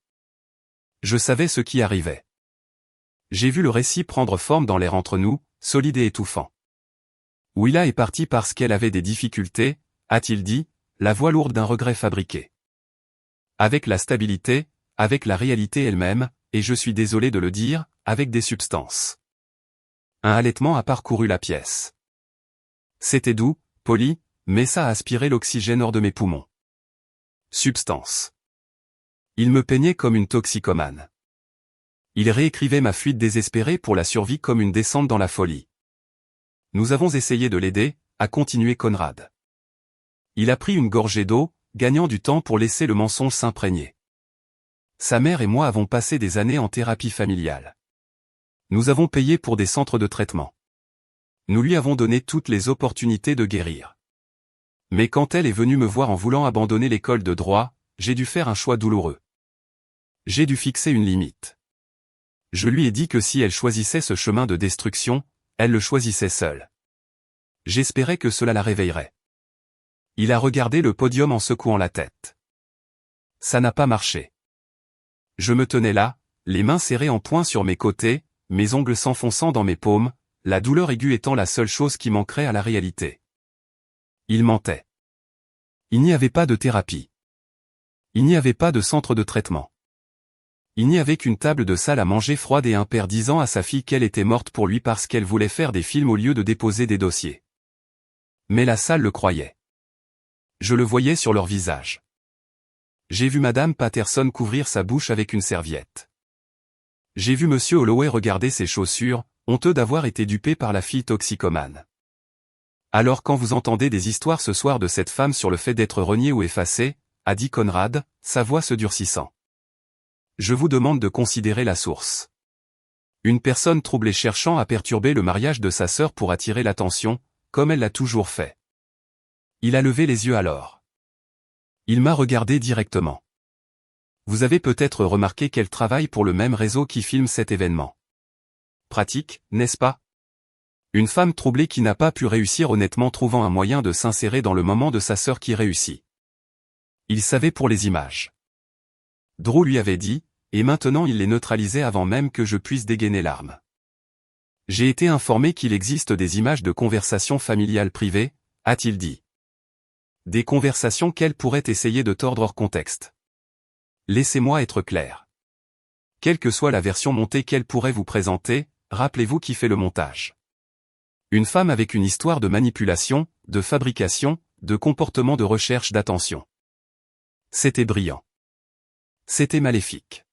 Je savais ce qui arrivait. J'ai vu le récit prendre forme dans l'air entre nous, solide et étouffant. Willa est partie parce qu'elle avait des difficultés, a-t-il dit, la voix lourde d'un regret fabriqué. Avec la stabilité, avec la réalité elle-même, et je suis désolé de le dire, avec des substances. Un halètement a parcouru la pièce. C'était doux, poli, mais ça a aspiré l'oxygène hors de mes poumons. Substance. Il me peignait comme une toxicomane. Il réécrivait ma fuite désespérée pour la survie comme une descente dans la folie. Nous avons essayé de l'aider, a continué Conrad. Il a pris une gorgée d'eau, gagnant du temps pour laisser le mensonge s'imprégner. Sa mère et moi avons passé des années en thérapie familiale. Nous avons payé pour des centres de traitement. Nous lui avons donné toutes les opportunités de guérir. Mais quand elle est venue me voir en voulant abandonner l'école de droit, j'ai dû faire un choix douloureux. J'ai dû fixer une limite. Je lui ai dit que si elle choisissait ce chemin de destruction, elle le choisissait seule. J'espérais que cela la réveillerait. Il a regardé le podium en secouant la tête. Ça n'a pas marché. Je me tenais là, les mains serrées en poing sur mes côtés, mes ongles s'enfonçant dans mes paumes, la douleur aiguë étant la seule chose qui manquerait à la réalité. Il mentait. Il n'y avait pas de thérapie. Il n'y avait pas de centre de traitement. Il n'y avait qu'une table de salle à manger froide et un père disant à sa fille qu'elle était morte pour lui parce qu'elle voulait faire des films au lieu de déposer des dossiers. Mais la salle le croyait. Je le voyais sur leur visage. J'ai vu Madame Patterson couvrir sa bouche avec une serviette. J'ai vu Monsieur Holloway regarder ses chaussures, honteux d'avoir été dupé par la fille toxicomane. Alors quand vous entendez des histoires ce soir de cette femme sur le fait d'être reniée ou effacée, a dit Conrad, sa voix se durcissant. Je vous demande de considérer la source. Une personne troublée cherchant à perturber le mariage de sa sœur pour attirer l'attention, comme elle l'a toujours fait. Il a levé les yeux alors. Il m'a regardé directement. Vous avez peut-être remarqué qu'elle travaille pour le même réseau qui filme cet événement. Pratique, n'est-ce pas? Une femme troublée qui n'a pas pu réussir honnêtement trouvant un moyen de s'insérer dans le moment de sa sœur qui réussit. Il savait pour les images. Drew lui avait dit, et maintenant il les neutralisait avant même que je puisse dégainer l'arme. J'ai été informé qu'il existe des images de conversations familiales privées, a-t-il dit. Des conversations qu'elle pourrait essayer de tordre hors contexte. Laissez-moi être clair. Quelle que soit la version montée qu'elle pourrait vous présenter, rappelez-vous qui fait le montage. Une femme avec une histoire de manipulation, de fabrication, de comportement de recherche d'attention. C'était brillant. C'était maléfique.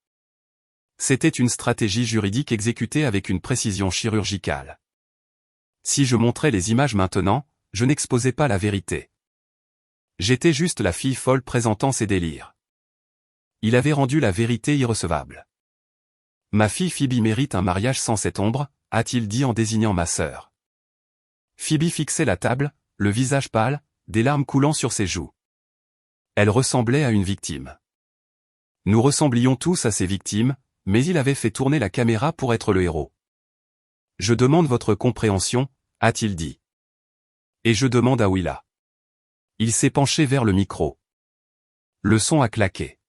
C'était une stratégie juridique exécutée avec une précision chirurgicale. Si je montrais les images maintenant, je n'exposais pas la vérité. J'étais juste la fille folle présentant ses délires. Il avait rendu la vérité irrecevable. Ma fille Phoebe mérite un mariage sans cette ombre, a-t-il dit en désignant ma sœur. Phoebe fixait la table, le visage pâle, des larmes coulant sur ses joues. Elle ressemblait à une victime. Nous ressemblions tous à ces victimes, mais il avait fait tourner la caméra pour être le héros. Je demande votre compréhension, a-t-il dit. Et je demande à Willa. Il s'est penché vers le micro. Le son a claqué.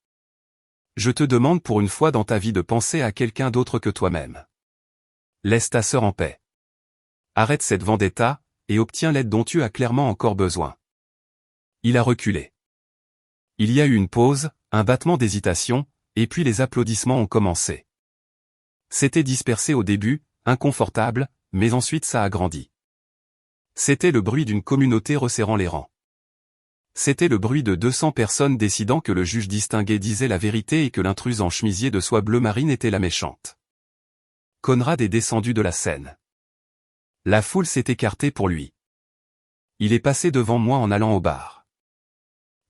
Je te demande pour une fois dans ta vie de penser à quelqu'un d'autre que toi-même. Laisse ta sœur en paix. Arrête cette vendetta, et obtiens l'aide dont tu as clairement encore besoin. Il a reculé. Il y a eu une pause, un battement d'hésitation, et puis les applaudissements ont commencé. C'était dispersé au début, inconfortable, mais ensuite ça a grandi. C'était le bruit d'une communauté resserrant les rangs. C'était le bruit de 200 personnes décidant que le juge distingué disait la vérité et que l'intruse en chemisier de soie bleu marine était la méchante. Conrad est descendu de la scène. La foule s'est écartée pour lui. il est passé devant moi en allant au bar.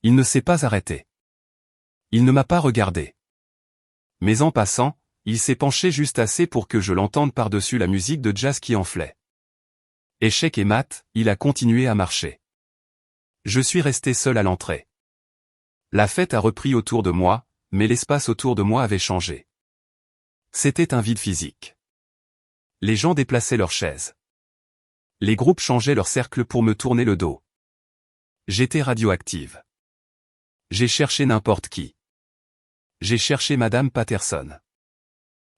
Il ne s'est pas arrêté. Il ne m'a pas regardé. Mais en passant, il s'est penché juste assez pour que je l'entende par-dessus la musique de jazz qui enflait. Échec et mat, il a continué à marcher. Je suis resté seul à l'entrée. La fête a repris autour de moi, mais l'espace autour de moi avait changé. C'était un vide physique. Les gens déplaçaient leurs chaises. Les groupes changeaient leur cercle pour me tourner le dos. J'étais radioactive. J'ai cherché n'importe qui. J'ai cherché Madame Patterson.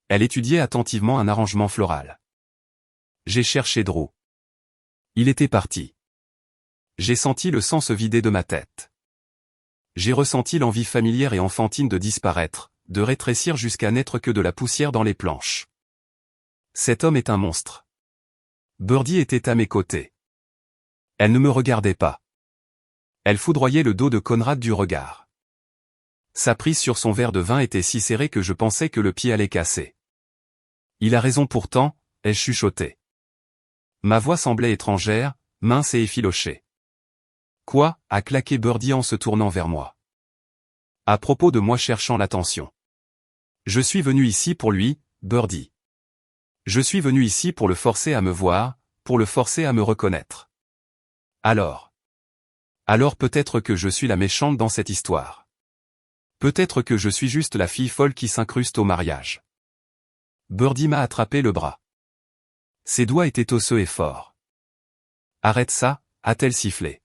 Elle étudiait attentivement un arrangement floral. J'ai cherché Drew. Il était parti. J'ai senti le sang se vider de ma tête. J'ai ressenti l'envie familière et enfantine de disparaître, de rétrécir jusqu'à n'être que de la poussière dans les planches. Cet homme est un monstre. Birdie était à mes côtés. Elle ne me regardait pas. Elle foudroyait le dos de Conrad du regard. Sa prise sur son verre de vin était si serrée que je pensais que le pied allait casser. Il a raison pourtant, ai-je chuchoté. Ma voix semblait étrangère, mince et effilochée. Quoi, a claqué Birdie en se tournant vers moi. À propos de moi cherchant l'attention. Je suis venu ici pour lui, Birdie. Je suis venu ici pour le forcer à me voir, pour le forcer à me reconnaître. Alors peut-être que je suis la méchante dans cette histoire. Peut-être que je suis juste la fille folle qui s'incruste au mariage. Birdie m'a attrapé le bras. Ses doigts étaient osseux et forts. Arrête ça, a-t-elle sifflé.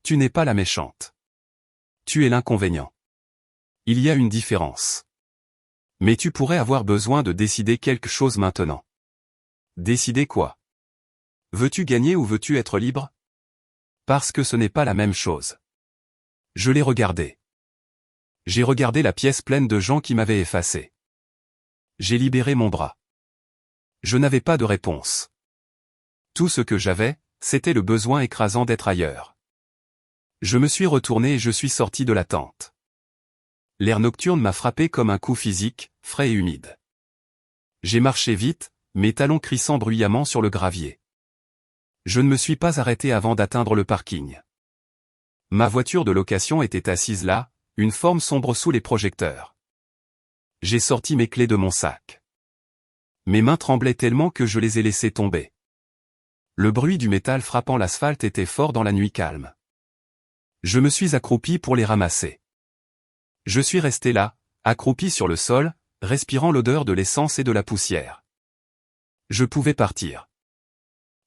Tu n'es pas la méchante. Tu es l'inconvénient. Il y a une différence. Mais tu pourrais avoir besoin de décider quelque chose maintenant. Décider quoi? Veux-tu gagner ou veux-tu être libre? Parce que ce n'est pas la même chose. Je l'ai regardé. J'ai regardé la pièce pleine de gens qui m'avaient effacé. J'ai libéré mon bras. Je n'avais pas de réponse. Tout ce que j'avais, c'était le besoin écrasant d'être ailleurs. Je me suis retourné et je suis sorti de la tente. L'air nocturne m'a frappé comme un coup physique, frais et humide. J'ai marché vite, mes talons crissant bruyamment sur le gravier. Je ne me suis pas arrêté avant d'atteindre le parking. Ma voiture de location était assise là, une forme sombre sous les projecteurs. J'ai sorti mes clés de mon sac. Mes mains tremblaient tellement que je les ai laissées tomber. Le bruit du métal frappant l'asphalte était fort dans la nuit calme. Je me suis accroupi pour les ramasser. Je suis resté là, accroupi sur le sol, respirant l'odeur de l'essence et de la poussière. Je pouvais partir.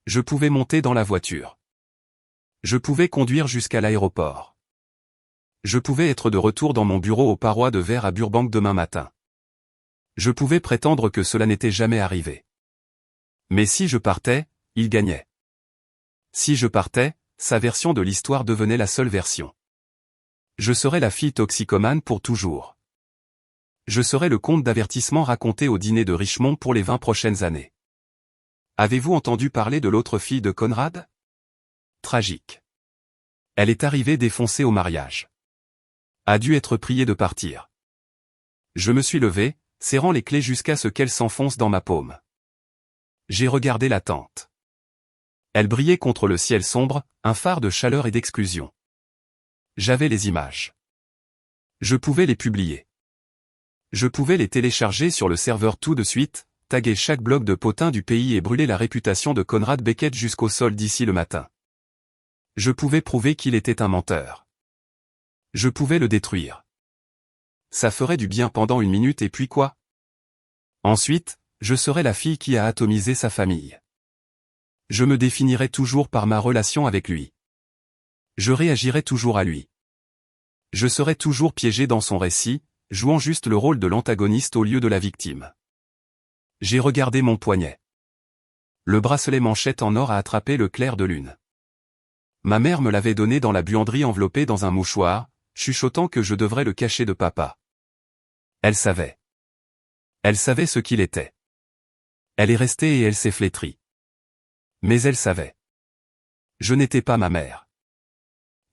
Je pouvais monter dans la voiture. Je pouvais conduire jusqu'à l'aéroport. Je pouvais être de retour dans mon bureau aux parois de verre à Burbank demain matin. Je pouvais prétendre que cela n'était jamais arrivé. Mais si je partais, il gagnait. Si je partais, sa version de l'histoire devenait la seule version. Je serais la fille toxicomane pour toujours. Je serais le conte d'avertissement raconté au dîner de Richmond pour les 20 prochaines années. Avez-vous entendu parler de l'autre fille de Conrad? Tragique. Elle est arrivée défoncée au mariage. A dû être priée de partir. Je me suis levé, serrant les clés jusqu'à ce qu'elles s'enfoncent dans ma paume. J'ai regardé la tente. Elle brillait contre le ciel sombre, un phare de chaleur et d'exclusion. J'avais les images. Je pouvais les publier. Je pouvais les télécharger sur le serveur tout de suite, taguer chaque bloc de potin du pays et brûler la réputation de Conrad Beckett jusqu'au sol d'ici le matin. Je pouvais prouver qu'il était un menteur. Je pouvais le détruire. Ça ferait du bien pendant une minute et puis quoi? Ensuite, je serais la fille qui a atomisé sa famille. Je me définirais toujours par ma relation avec lui. Je réagirais toujours à lui. Je serais toujours piégé dans son récit, jouant juste le rôle de l'antagoniste au lieu de la victime. J'ai regardé mon poignet. Le bracelet manchette en or a attrapé le clair de lune. Ma mère me l'avait donné dans la buanderie enveloppé dans un mouchoir, chuchotant que je devrais le cacher de papa. Elle savait. Elle savait ce qu'il était. Elle est restée et elle s'est flétrie. Mais elle savait. Je n'étais pas ma mère.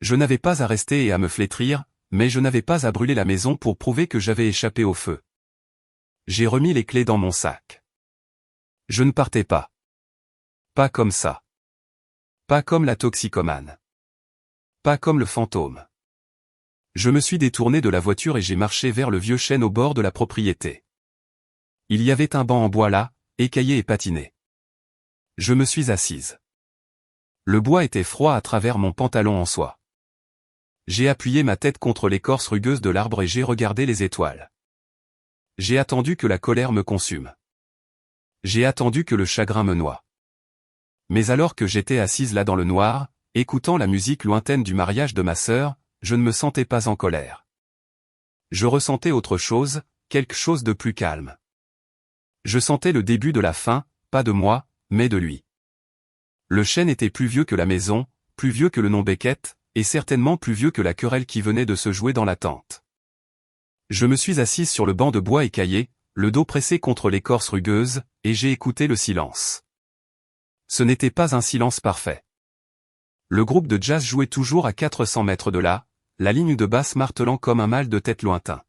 Je n'avais pas à rester et à me flétrir, mais je n'avais pas à brûler la maison pour prouver que j'avais échappé au feu. J'ai remis les clés dans mon sac. Je ne partais pas. Pas comme ça. Pas comme la toxicomane. Pas comme le fantôme. Je me suis détourné de la voiture et j'ai marché vers le vieux chêne au bord de la propriété. Il y avait un banc en bois là, écaillé et patiné. Je me suis assise. Le bois était froid à travers mon pantalon en soie. J'ai appuyé ma tête contre l'écorce rugueuse de l'arbre et j'ai regardé les étoiles. J'ai attendu que la colère me consume. J'ai attendu que le chagrin me noie. Mais alors que j'étais assise là dans le noir, écoutant la musique lointaine du mariage de ma sœur, je ne me sentais pas en colère. Je ressentais autre chose, quelque chose de plus calme. Je sentais le début de la fin, pas de moi, mais de lui. Le chêne était plus vieux que la maison, plus vieux que le nom Beckett, et certainement plus vieux que la querelle qui venait de se jouer dans la tente. Je me suis assise sur le banc de bois écaillé, le dos pressé contre l'écorce rugueuse, et j'ai écouté le silence. Ce n'était pas un silence parfait. Le groupe de jazz jouait toujours à 400 mètres de là, la ligne de basse martelant comme un mal de tête lointain.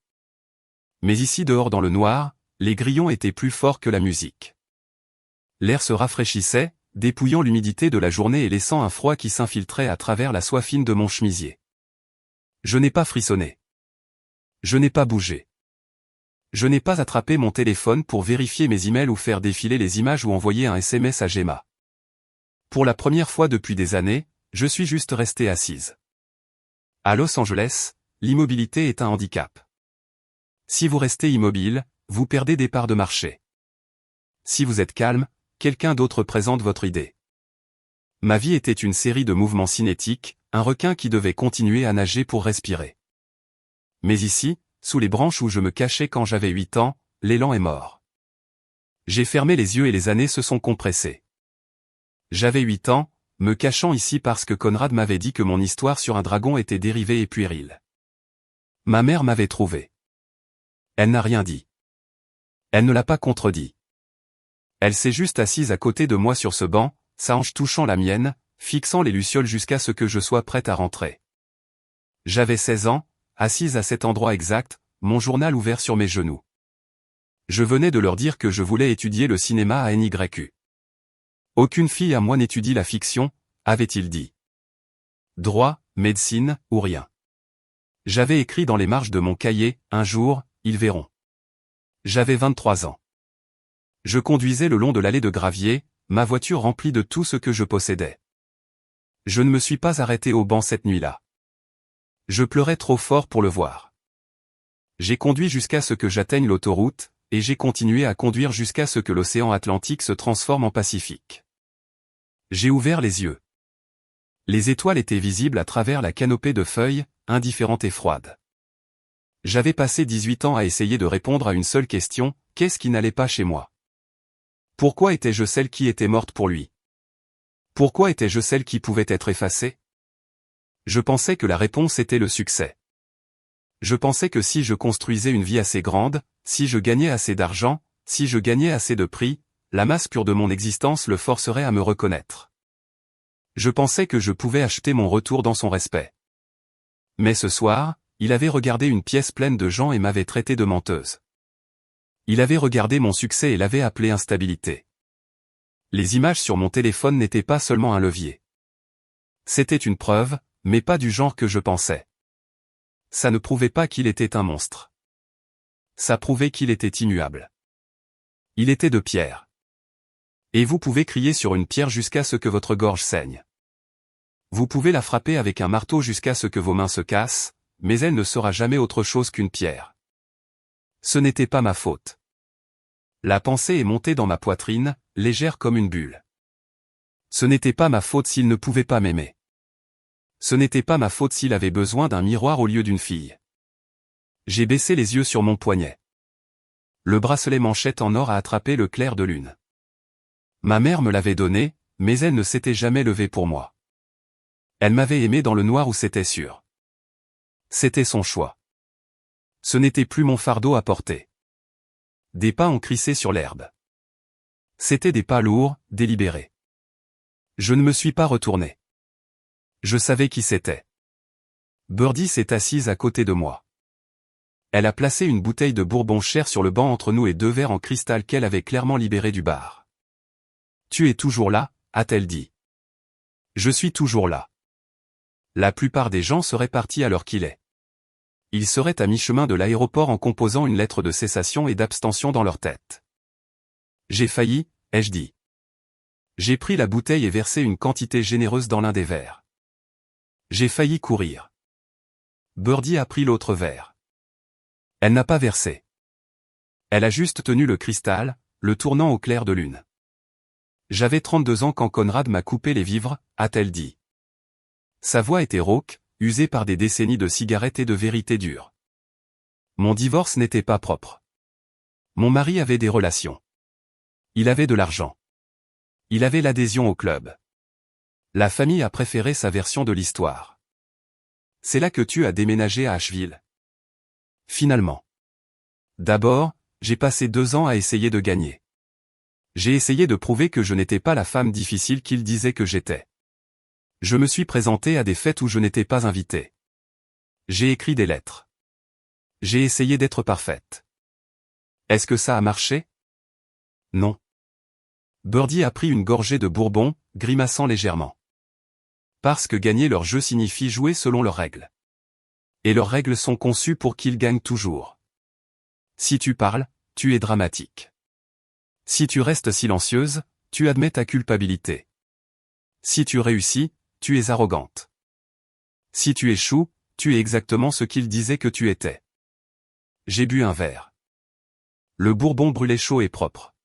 Mais ici dehors dans le noir, les grillons étaient plus forts que la musique. L'air se rafraîchissait, dépouillant l'humidité de la journée et laissant un froid qui s'infiltrait à travers la soie fine de mon chemisier. Je n'ai pas frissonné. Je n'ai pas bougé. Je n'ai pas attrapé mon téléphone pour vérifier mes emails ou faire défiler les images ou envoyer un SMS à Gemma. Pour la première fois depuis des années, je suis juste restée assise. À Los Angeles, l'immobilité est un handicap. Si vous restez immobile, vous perdez des parts de marché. Si vous êtes calme, quelqu'un d'autre présente votre idée. Ma vie était une série de mouvements cinétiques, un requin qui devait continuer à nager pour respirer. Mais ici, sous les branches où je me cachais quand j'avais 8 ans, l'élan est mort. J'ai fermé les yeux et les années se sont compressées. J'avais 8 ans, me cachant ici parce que Conrad m'avait dit que mon histoire sur un dragon était dérivée et puérile. Ma mère m'avait trouvé. Elle n'a rien dit. Elle ne l'a pas contredit. Elle s'est juste assise à côté de moi sur ce banc, sa hanche touchant la mienne, fixant les lucioles jusqu'à ce que je sois prête à rentrer. J'avais 16 ans, assise à cet endroit exact, mon journal ouvert sur mes genoux. Je venais de leur dire que je voulais étudier le cinéma à NYU. Aucune fille à moi n'étudie la fiction, avait-il dit. Droit, médecine, ou rien. J'avais écrit dans les marges de mon cahier, un jour, ils verront. J'avais 23 ans. Je conduisais le long de l'allée de gravier, ma voiture remplie de tout ce que je possédais. Je ne me suis pas arrêté au banc cette nuit-là. Je pleurais trop fort pour le voir. J'ai conduit jusqu'à ce que j'atteigne l'autoroute, et j'ai continué à conduire jusqu'à ce que l'océan Atlantique se transforme en Pacifique. J'ai ouvert les yeux. Les étoiles étaient visibles à travers la canopée de feuilles, indifférentes et froides. J'avais passé 18 ans à essayer de répondre à une seule question, qu'est-ce qui n'allait pas chez moi? Pourquoi étais-je celle qui était morte pour lui? Pourquoi étais-je celle qui pouvait être effacée? Je pensais que la réponse était le succès. Je pensais que si je construisais une vie assez grande, si je gagnais assez d'argent, si je gagnais assez de prix, la masse pure de mon existence le forcerait à me reconnaître. Je pensais que je pouvais acheter mon retour dans son respect. Mais ce soir, il avait regardé une pièce pleine de gens et m'avait traité de menteuse. Il avait regardé mon succès et l'avait appelé instabilité. Les images sur mon téléphone n'étaient pas seulement un levier. C'était une preuve, mais pas du genre que je pensais. Ça ne prouvait pas qu'il était un monstre. Ça prouvait qu'il était immuable. Il était de pierre. Et vous pouvez crier sur une pierre jusqu'à ce que votre gorge saigne. Vous pouvez la frapper avec un marteau jusqu'à ce que vos mains se cassent, mais elle ne sera jamais autre chose qu'une pierre. Ce n'était pas ma faute. La pensée est montée dans ma poitrine, légère comme une bulle. Ce n'était pas ma faute s'il ne pouvait pas m'aimer. Ce n'était pas ma faute s'il avait besoin d'un miroir au lieu d'une fille. J'ai baissé les yeux sur mon poignet. Le bracelet manchette en or a attrapé le clair de lune. Ma mère me l'avait donné, mais elle ne s'était jamais levée pour moi. Elle m'avait aimé dans le noir où c'était sûr. C'était son choix. Ce n'était plus mon fardeau à porter. Des pas ont crissé sur l'herbe. C'étaient des pas lourds, délibérés. Je ne me suis pas retourné. Je savais qui c'était. Birdie s'est assise à côté de moi. Elle a placé une bouteille de bourbon cher sur le banc entre nous et 2 verres en cristal qu'elle avait clairement libérés du bar. « Tu es toujours là » a-t-elle dit. Je suis toujours là. La plupart des gens seraient partis à l'heure qu'il est. Ils seraient à mi-chemin de l'aéroport en composant une lettre de cessation et d'abstention dans leur tête. J'ai failli, ai-je dit. J'ai pris la bouteille et versé une quantité généreuse dans l'un des verres. J'ai failli courir. Birdie a pris l'autre verre. Elle n'a pas versé. Elle a juste tenu le cristal, le tournant au clair de lune. J'avais 32 ans quand Conrad m'a coupé les vivres, a-t-elle dit. Sa voix était rauque, usée par des décennies de cigarettes et de vérité dure. Mon divorce n'était pas propre. Mon mari avait des relations. Il avait de l'argent. Il avait l'adhésion au club. La famille a préféré sa version de l'histoire. C'est là que tu as déménagé à Asheville. Finalement. D'abord, j'ai passé 2 ans à essayer de gagner. J'ai essayé de prouver que je n'étais pas la femme difficile qu'il disait que j'étais. Je me suis présenté à des fêtes où je n'étais pas invité. J'ai écrit des lettres. J'ai essayé d'être parfaite. Est-ce que ça a marché? Non. Birdie a pris une gorgée de bourbon, grimaçant légèrement. Parce que gagner leur jeu signifie jouer selon leurs règles. Et leurs règles sont conçues pour qu'ils gagnent toujours. Si tu parles, tu es dramatique. Si tu restes silencieuse, tu admets ta culpabilité. Si tu réussis, tu es arrogante. Si tu échoues, tu es exactement ce qu'il disait que tu étais. J'ai bu un verre. Le bourbon brûlait chaud et propre.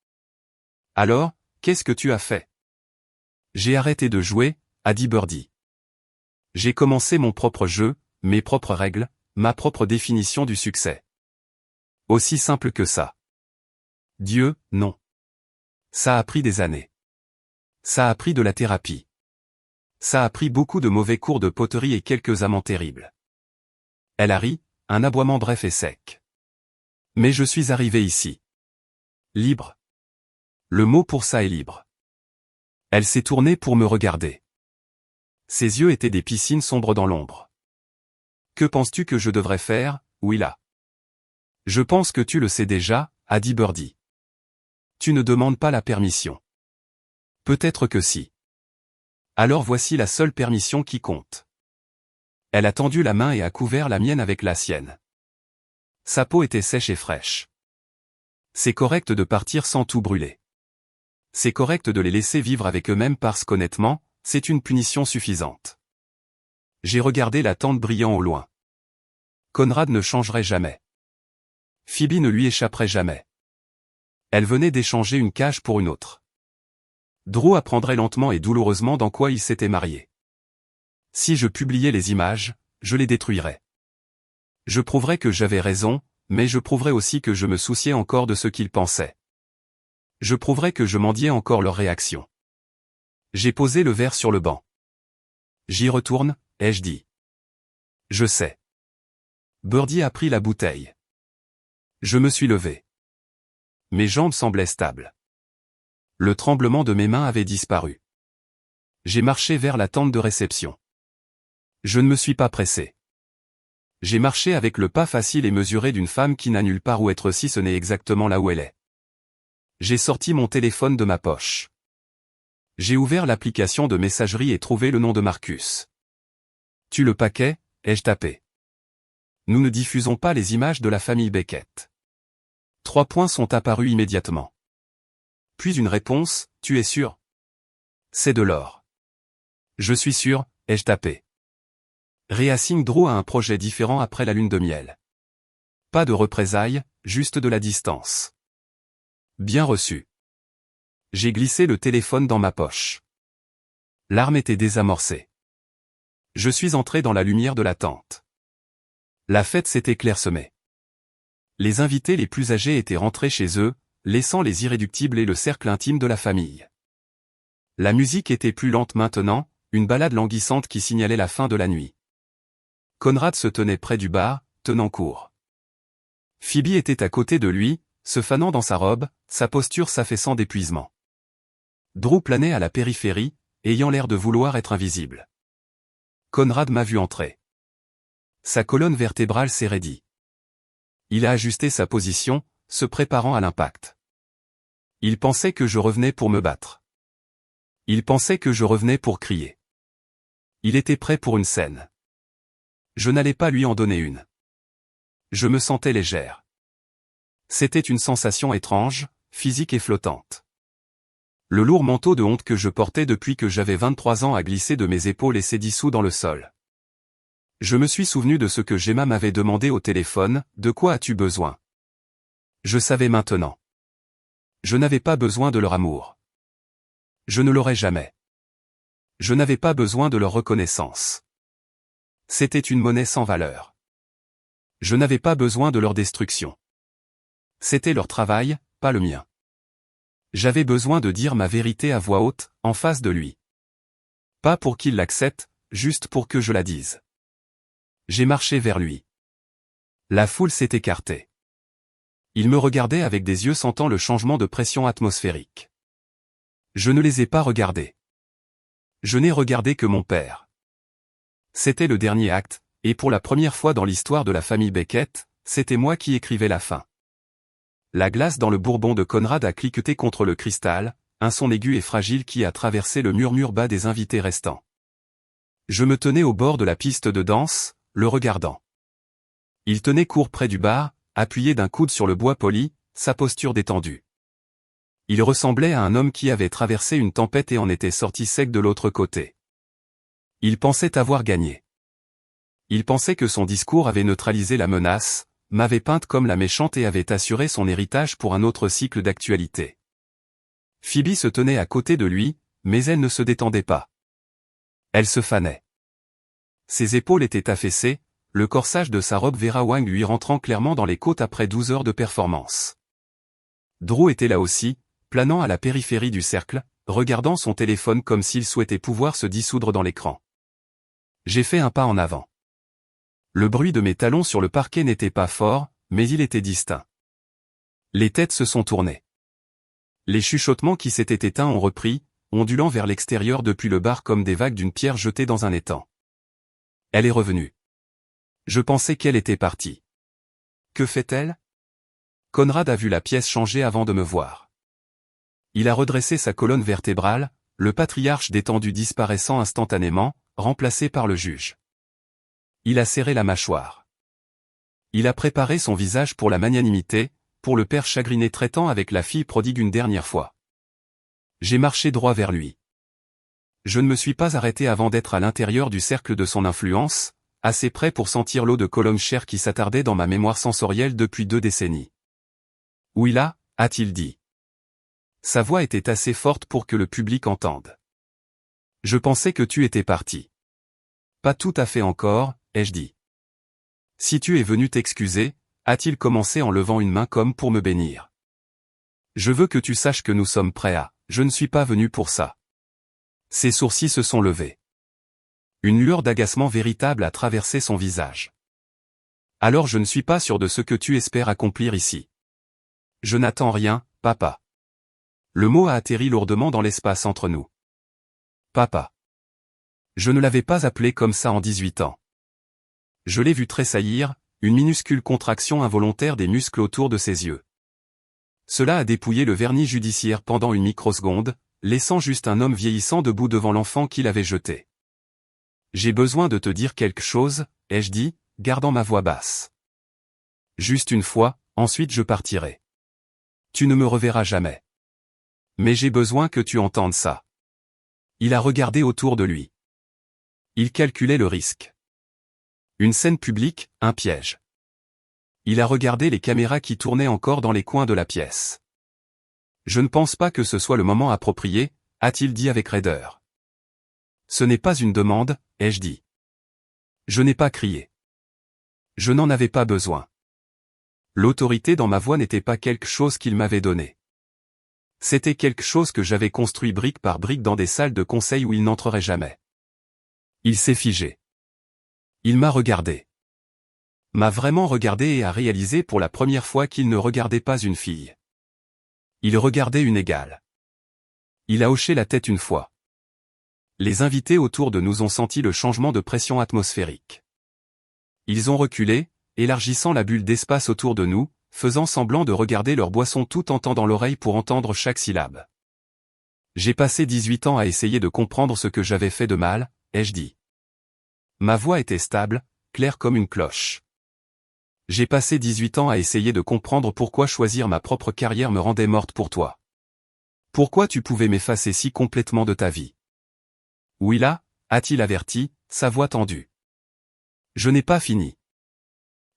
Alors, qu'est-ce que tu as fait? J'ai arrêté de jouer, a dit Birdie. J'ai commencé mon propre jeu, mes propres règles, ma propre définition du succès. Aussi simple que ça. Dieu, non. Ça a pris des années. Ça a pris de la thérapie. Ça a pris beaucoup de mauvais cours de poterie et quelques amants terribles. Elle a ri, un aboiement bref et sec. Mais je suis arrivé ici. Libre. Le mot pour ça est libre. Elle s'est tournée pour me regarder. Ses yeux étaient des piscines sombres dans l'ombre. Que penses-tu que je devrais faire, Willa? Je pense que tu le sais déjà, a dit Birdie. Tu ne demandes pas la permission. Peut-être que si. Alors voici la seule permission qui compte. Elle a tendu la main et a couvert la mienne avec la sienne. Sa peau était sèche et fraîche. C'est correct de partir sans tout brûler. C'est correct de les laisser vivre avec eux-mêmes parce qu'honnêtement, c'est une punition suffisante. J'ai regardé la tente brillant au loin. Conrad ne changerait jamais. Phoebe ne lui échapperait jamais. Elle venait d'échanger une cage pour une autre. Drew apprendrait lentement et douloureusement dans quoi il s'était marié. Si je publiais les images, je les détruirais. Je prouverais que j'avais raison, mais je prouverais aussi que je me souciais encore de ce qu'ils pensaient. Je prouverais que je mendiais encore leur réaction. J'ai posé le verre sur le banc. J'y retourne, ai-je dit. Je sais. Birdie a pris la bouteille. Je me suis levé. Mes jambes semblaient stables. Le tremblement de mes mains avait disparu. J'ai marché vers la tente de réception. Je ne me suis pas pressé. J'ai marché avec le pas facile et mesuré d'une femme qui n'a nulle part où être si ce n'est exactement là où elle est. J'ai sorti mon téléphone de ma poche. J'ai ouvert l'application de messagerie et trouvé le nom de Marcus. Tu le paquet, ai-je tapé. Nous ne diffusons pas les images de la famille Beckett. 3 points sont apparus immédiatement. Puis une réponse, tu es sûr? C'est de l'or. Je suis sûr, ai-je tapé. Réassigne Drew a un projet différent après la lune de miel. Pas de représailles, juste de la distance. Bien reçu. J'ai glissé le téléphone dans ma poche. L'arme était désamorcée. Je suis entré dans la lumière de la tente. La fête s'était clairsemée. Les invités les plus âgés étaient rentrés chez eux, laissant les irréductibles et le cercle intime de la famille. La musique était plus lente maintenant, une ballade languissante qui signalait la fin de la nuit. Conrad se tenait près du bar, tenant court. Phoebe était à côté de lui, se fanant dans sa robe, sa posture s'affaissant d'épuisement. Drew planait à la périphérie, ayant l'air de vouloir être invisible. Conrad m'a vu entrer. Sa colonne vertébrale s'est raidie. Il a ajusté sa position, se préparant à l'impact. Il pensait que je revenais pour me battre. Il pensait que je revenais pour crier. Il était prêt pour une scène. Je n'allais pas lui en donner une. Je me sentais légère. C'était une sensation étrange, physique et flottante. Le lourd manteau de honte que je portais depuis que j'avais 23 ans a glissé de mes épaules et s'est dissous dans le sol. Je me suis souvenu de ce que Gemma m'avait demandé au téléphone, « De quoi as-tu besoin ?» Je savais maintenant. Je n'avais pas besoin de leur amour. Je ne l'aurais jamais. Je n'avais pas besoin de leur reconnaissance. C'était une monnaie sans valeur. Je n'avais pas besoin de leur destruction. C'était leur travail, pas le mien. J'avais besoin de dire ma vérité à voix haute, en face de lui. Pas pour qu'il l'accepte, juste pour que je la dise. J'ai marché vers lui. La foule s'est écartée. Il me regardait avec des yeux sentant le changement de pression atmosphérique. Je ne les ai pas regardés. Je n'ai regardé que mon père. C'était le dernier acte, et pour la première fois dans l'histoire de la famille Beckett, c'était moi qui écrivais la fin. La glace dans le bourbon de Conrad a cliqueté contre le cristal, un son aigu et fragile qui a traversé le murmure bas des invités restants. Je me tenais au bord de la piste de danse, le regardant. Il tenait court près du bar, appuyé d'un coude sur le bois poli, sa posture détendue. Il ressemblait à un homme qui avait traversé une tempête et en était sorti sec de l'autre côté. Il pensait avoir gagné. Il pensait que son discours avait neutralisé la menace, m'avait peinte comme la méchante et avait assuré son héritage pour un autre cycle d'actualité. Phoebe se tenait à côté de lui, mais elle ne se détendait pas. Elle se fanait. Ses épaules étaient affaissées, le corsage de sa robe Vera Wang lui rentrant clairement dans les côtes après 12 heures de performance. Drew était là aussi, planant à la périphérie du cercle, regardant son téléphone comme s'il souhaitait pouvoir se dissoudre dans l'écran. J'ai fait un pas en avant. Le bruit de mes talons sur le parquet n'était pas fort, mais il était distinct. Les têtes se sont tournées. Les chuchotements qui s'étaient éteints ont repris, ondulant vers l'extérieur depuis le bar comme des vagues d'une pierre jetée dans un étang. Elle est revenue. Je pensais qu'elle était partie. Que fait-elle ? Conrad a vu la pièce changer avant de me voir. Il a redressé sa colonne vertébrale, le patriarche détendu disparaissant instantanément, remplacé par le juge. Il a serré la mâchoire. Il a préparé son visage pour la magnanimité, pour le père chagriné traitant avec la fille prodigue une dernière fois. J'ai marché droit vers lui. Je ne me suis pas arrêté avant d'être à l'intérieur du cercle de son influence, assez près pour sentir l'eau de colonne chair qui s'attardait dans ma mémoire sensorielle depuis 2 décennies. « Où il a-t-il dit. Sa voix était assez forte pour que le public entende. Je pensais que tu étais parti. Pas tout à fait encore, ai-je dit. Si tu es venu t'excuser, a-t-il commencé en levant une main comme pour me bénir. Je veux que tu saches que nous sommes prêts à, je ne suis pas venu pour ça. Ses sourcils se sont levés. Une lueur d'agacement véritable a traversé son visage. Alors je ne suis pas sûr de ce que tu espères accomplir ici. Je n'attends rien, papa. Le mot a atterri lourdement dans l'espace entre nous. Papa. Je ne l'avais pas appelé comme ça en 18 ans. Je l'ai vu tressaillir, une minuscule contraction involontaire des muscles autour de ses yeux. Cela a dépouillé le vernis judiciaire pendant une microseconde, laissant juste un homme vieillissant debout devant l'enfant qu'il avait jeté. J'ai besoin de te dire quelque chose, ai-je dit, gardant ma voix basse. Juste une fois, ensuite je partirai. Tu ne me reverras jamais. Mais j'ai besoin que tu entendes ça. Il a regardé autour de lui. Il calculait le risque. Une scène publique, un piège. Il a regardé les caméras qui tournaient encore dans les coins de la pièce. Je ne pense pas que ce soit le moment approprié, a-t-il dit avec raideur. Ce n'est pas une demande, ai-je dit. Je n'ai pas crié. Je n'en avais pas besoin. L'autorité dans ma voix n'était pas quelque chose qu'il m'avait donné. C'était quelque chose que j'avais construit brique par brique dans des salles de conseil où il n'entrerait jamais. Il s'est figé. Il m'a regardé. M'a vraiment regardé et a réalisé pour la première fois qu'il ne regardait pas une fille. Il regardait une égale. Il a hoché la tête une fois. Les invités autour de nous ont senti le changement de pression atmosphérique. Ils ont reculé, élargissant la bulle d'espace autour de nous, faisant semblant de regarder leur boisson tout en tendant l'oreille pour entendre chaque syllabe. J'ai passé 18 ans à essayer de comprendre ce que j'avais fait de mal, ai-je dit. Ma voix était stable, claire comme une cloche. J'ai passé 18 ans à essayer de comprendre pourquoi choisir ma propre carrière me rendait morte pour toi. Pourquoi tu pouvais m'effacer si complètement de ta vie? Willa, a-t-il averti, sa voix tendue. Je n'ai pas fini.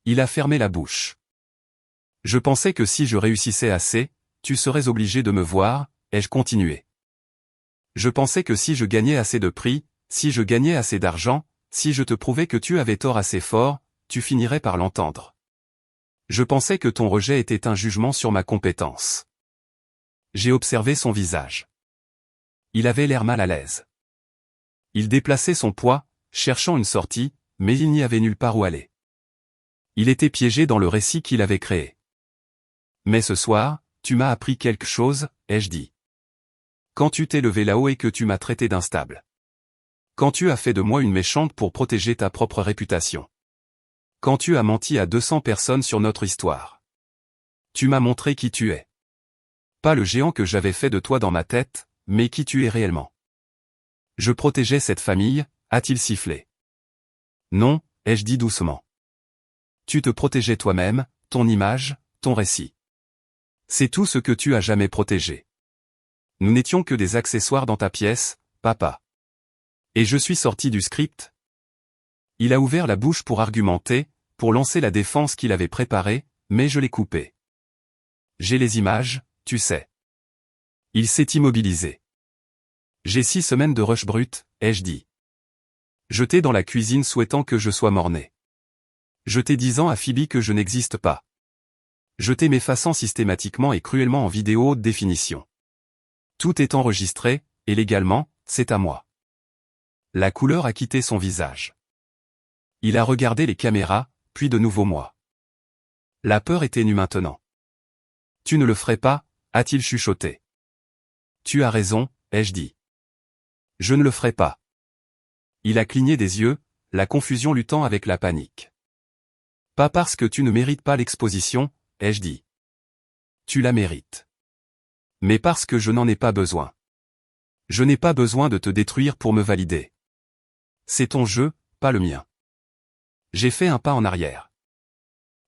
Il a fermé la bouche. Je pensais que si je réussissais assez, tu serais obligé de me voir, ai-je continué. Je pensais que si je gagnais assez de prix, si je gagnais assez d'argent, si je te prouvais que tu avais tort assez fort, tu finirais par l'entendre. Je pensais que ton rejet était un jugement sur ma compétence. J'ai observé son visage. Il avait l'air mal à l'aise. Il déplaçait son poids, cherchant une sortie, mais il n'y avait nulle part où aller. Il était piégé dans le récit qu'il avait créé. Mais ce soir, tu m'as appris quelque chose, ai-je dit. Quand tu t'es levé là-haut et que tu m'as traité d'instable. Quand tu as fait de moi une méchante pour protéger ta propre réputation. Quand tu as menti à 200 personnes sur notre histoire. Tu m'as montré qui tu es. Pas le géant que j'avais fait de toi dans ma tête, mais qui tu es réellement. Je protégeais cette famille, a-t-il sifflé. Non, ai-je dit doucement. Tu te protégeais toi-même, ton image, ton récit. C'est tout ce que tu as jamais protégé. Nous n'étions que des accessoires dans ta pièce, papa. Et je suis sorti du script. Il a ouvert la bouche pour argumenter, pour lancer la défense qu'il avait préparée, mais je l'ai coupé. J'ai les images, tu sais. Il s'est immobilisé. J'ai 6 semaines de rush brut, ai-je dit. Jeté dans la cuisine souhaitant que je sois mort-né. Jeté disant à Phoebe que je n'existe pas. Jeté m'effaçant systématiquement et cruellement en vidéo haute définition. Tout est enregistré, et légalement, c'est à moi. La couleur a quitté son visage. Il a regardé les caméras, puis de nouveau moi. La peur était nue maintenant. Tu ne le ferais pas, a-t-il chuchoté. Tu as raison, ai-je dit. Je ne le ferai pas. Il a cligné des yeux, la confusion luttant avec la panique. Pas parce que tu ne mérites pas l'exposition, ai-je dit. Tu la mérites. Mais parce que je n'en ai pas besoin. Je n'ai pas besoin de te détruire pour me valider. C'est ton jeu, pas le mien. J'ai fait un pas en arrière.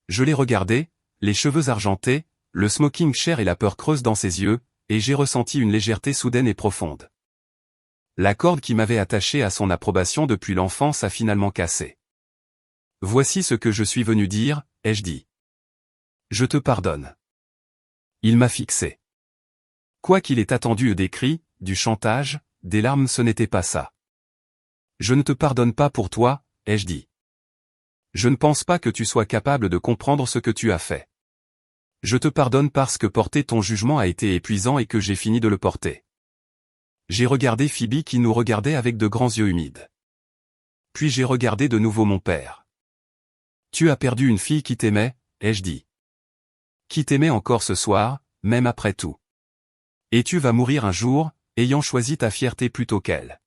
Je l'ai regardé, les cheveux argentés, le smoking cher et la peur creuse dans ses yeux, et j'ai ressenti une légèreté soudaine et profonde. La corde qui m'avait attaché à son approbation depuis l'enfance a finalement cassé. Voici ce que je suis venu dire, ai-je dit. Je te pardonne. Il m'a fixé. Quoi qu'il ait attendu des cris, du chantage, des larmes, ce n'était pas ça. Je ne te pardonne pas pour toi, ai-je dit. Je ne pense pas que tu sois capable de comprendre ce que tu as fait. Je te pardonne parce que porter ton jugement a été épuisant et que j'ai fini de le porter. J'ai regardé Phoebe qui nous regardait avec de grands yeux humides. Puis j'ai regardé de nouveau mon père. Tu as perdu une fille qui t'aimait, ai-je dit. Qui t'aimait encore ce soir, même après tout. Et tu vas mourir un jour, ayant choisi ta fierté plutôt qu'elle.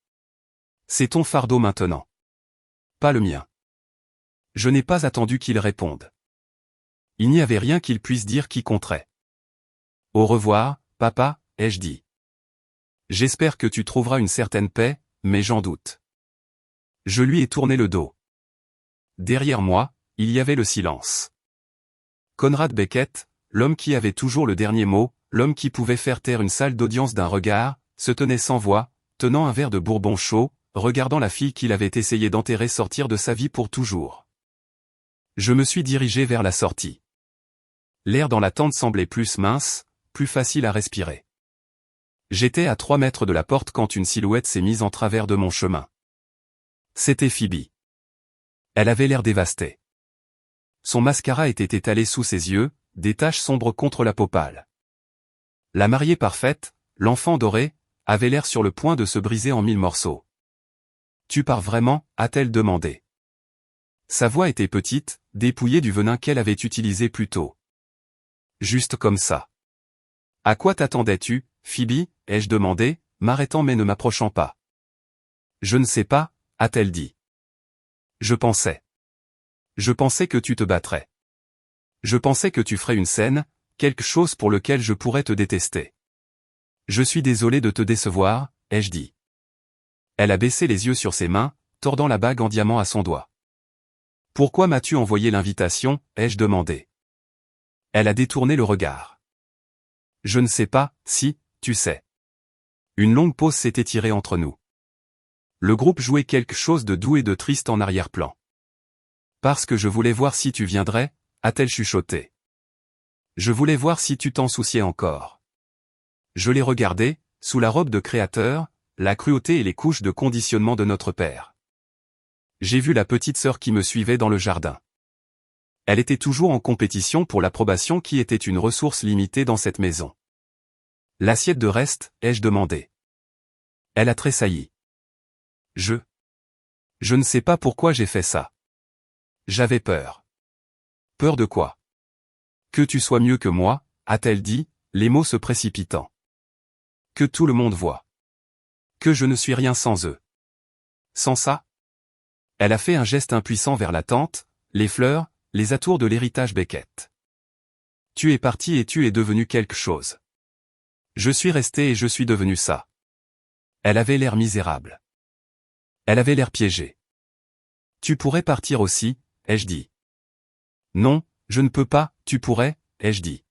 C'est ton fardeau maintenant. Pas le mien. Je n'ai pas attendu qu'il réponde. Il n'y avait rien qu'il puisse dire qui compterait. Au revoir, papa, ai-je dit. J'espère que tu trouveras une certaine paix, mais j'en doute. Je lui ai tourné le dos. Derrière moi, il y avait le silence. Conrad Beckett, l'homme qui avait toujours le dernier mot, l'homme qui pouvait faire taire une salle d'audience d'un regard, se tenait sans voix, tenant un verre de bourbon chaud, regardant la fille qu'il avait essayé d'enterrer sortir de sa vie pour toujours. Je me suis dirigé vers la sortie. L'air dans la tente semblait plus mince, plus facile à respirer. J'étais à 3 mètres de la porte quand une silhouette s'est mise en travers de mon chemin. C'était Phoebe. Elle avait l'air dévastée. Son mascara était étalé sous ses yeux, des taches sombres contre la peau pâle. La mariée parfaite, l'enfant doré, avait l'air sur le point de se briser en 1000 morceaux. « Tu pars vraiment ?» a-t-elle demandé. Sa voix était petite, dépouillée du venin qu'elle avait utilisé plus tôt. Juste comme ça. « À quoi t'attendais-tu, Phoebe ?» ai-je demandé, m'arrêtant mais ne m'approchant pas. « Je ne sais pas » a-t-elle dit. « Je pensais. Je pensais que tu te battrais. Je pensais que tu ferais une scène, quelque chose pour lequel je pourrais te détester. Je suis désolé de te décevoir, ai-je dit. » Elle a baissé les yeux sur ses mains, tordant la bague en diamant à son doigt. Pourquoi m'as-tu envoyé l'invitation, ai-je demandé. Elle a détourné le regard. Je ne sais pas, si, tu sais. Une longue pause s'est étirée entre nous. Le groupe jouait quelque chose de doux et de triste en arrière-plan. Parce que je voulais voir si tu viendrais, a-t-elle chuchoté. Je voulais voir si tu t'en souciais encore. Je l'ai regardé, sous la robe de créateur, la cruauté et les couches de conditionnement de notre père. J'ai vu la petite sœur qui me suivait dans le jardin. Elle était toujours en compétition pour l'approbation qui était une ressource limitée dans cette maison. L'assiette de reste, ai-je demandé. Elle a tressailli. Je ne sais pas pourquoi j'ai fait ça. J'avais peur. Peur de quoi? Que tu sois mieux que moi, a-t-elle dit, les mots se précipitant. Que tout le monde voit. Que je ne suis rien sans eux. Sans ça? Elle a fait un geste impuissant vers la tente, les fleurs, les atours de l'héritage Beckett. Tu es parti et tu es devenu quelque chose. Je suis resté et je suis devenu ça. Elle avait l'air misérable. Elle avait l'air piégée. Tu pourrais partir aussi, ai-je dit. Non, je ne peux pas, tu pourrais, ai-je dit.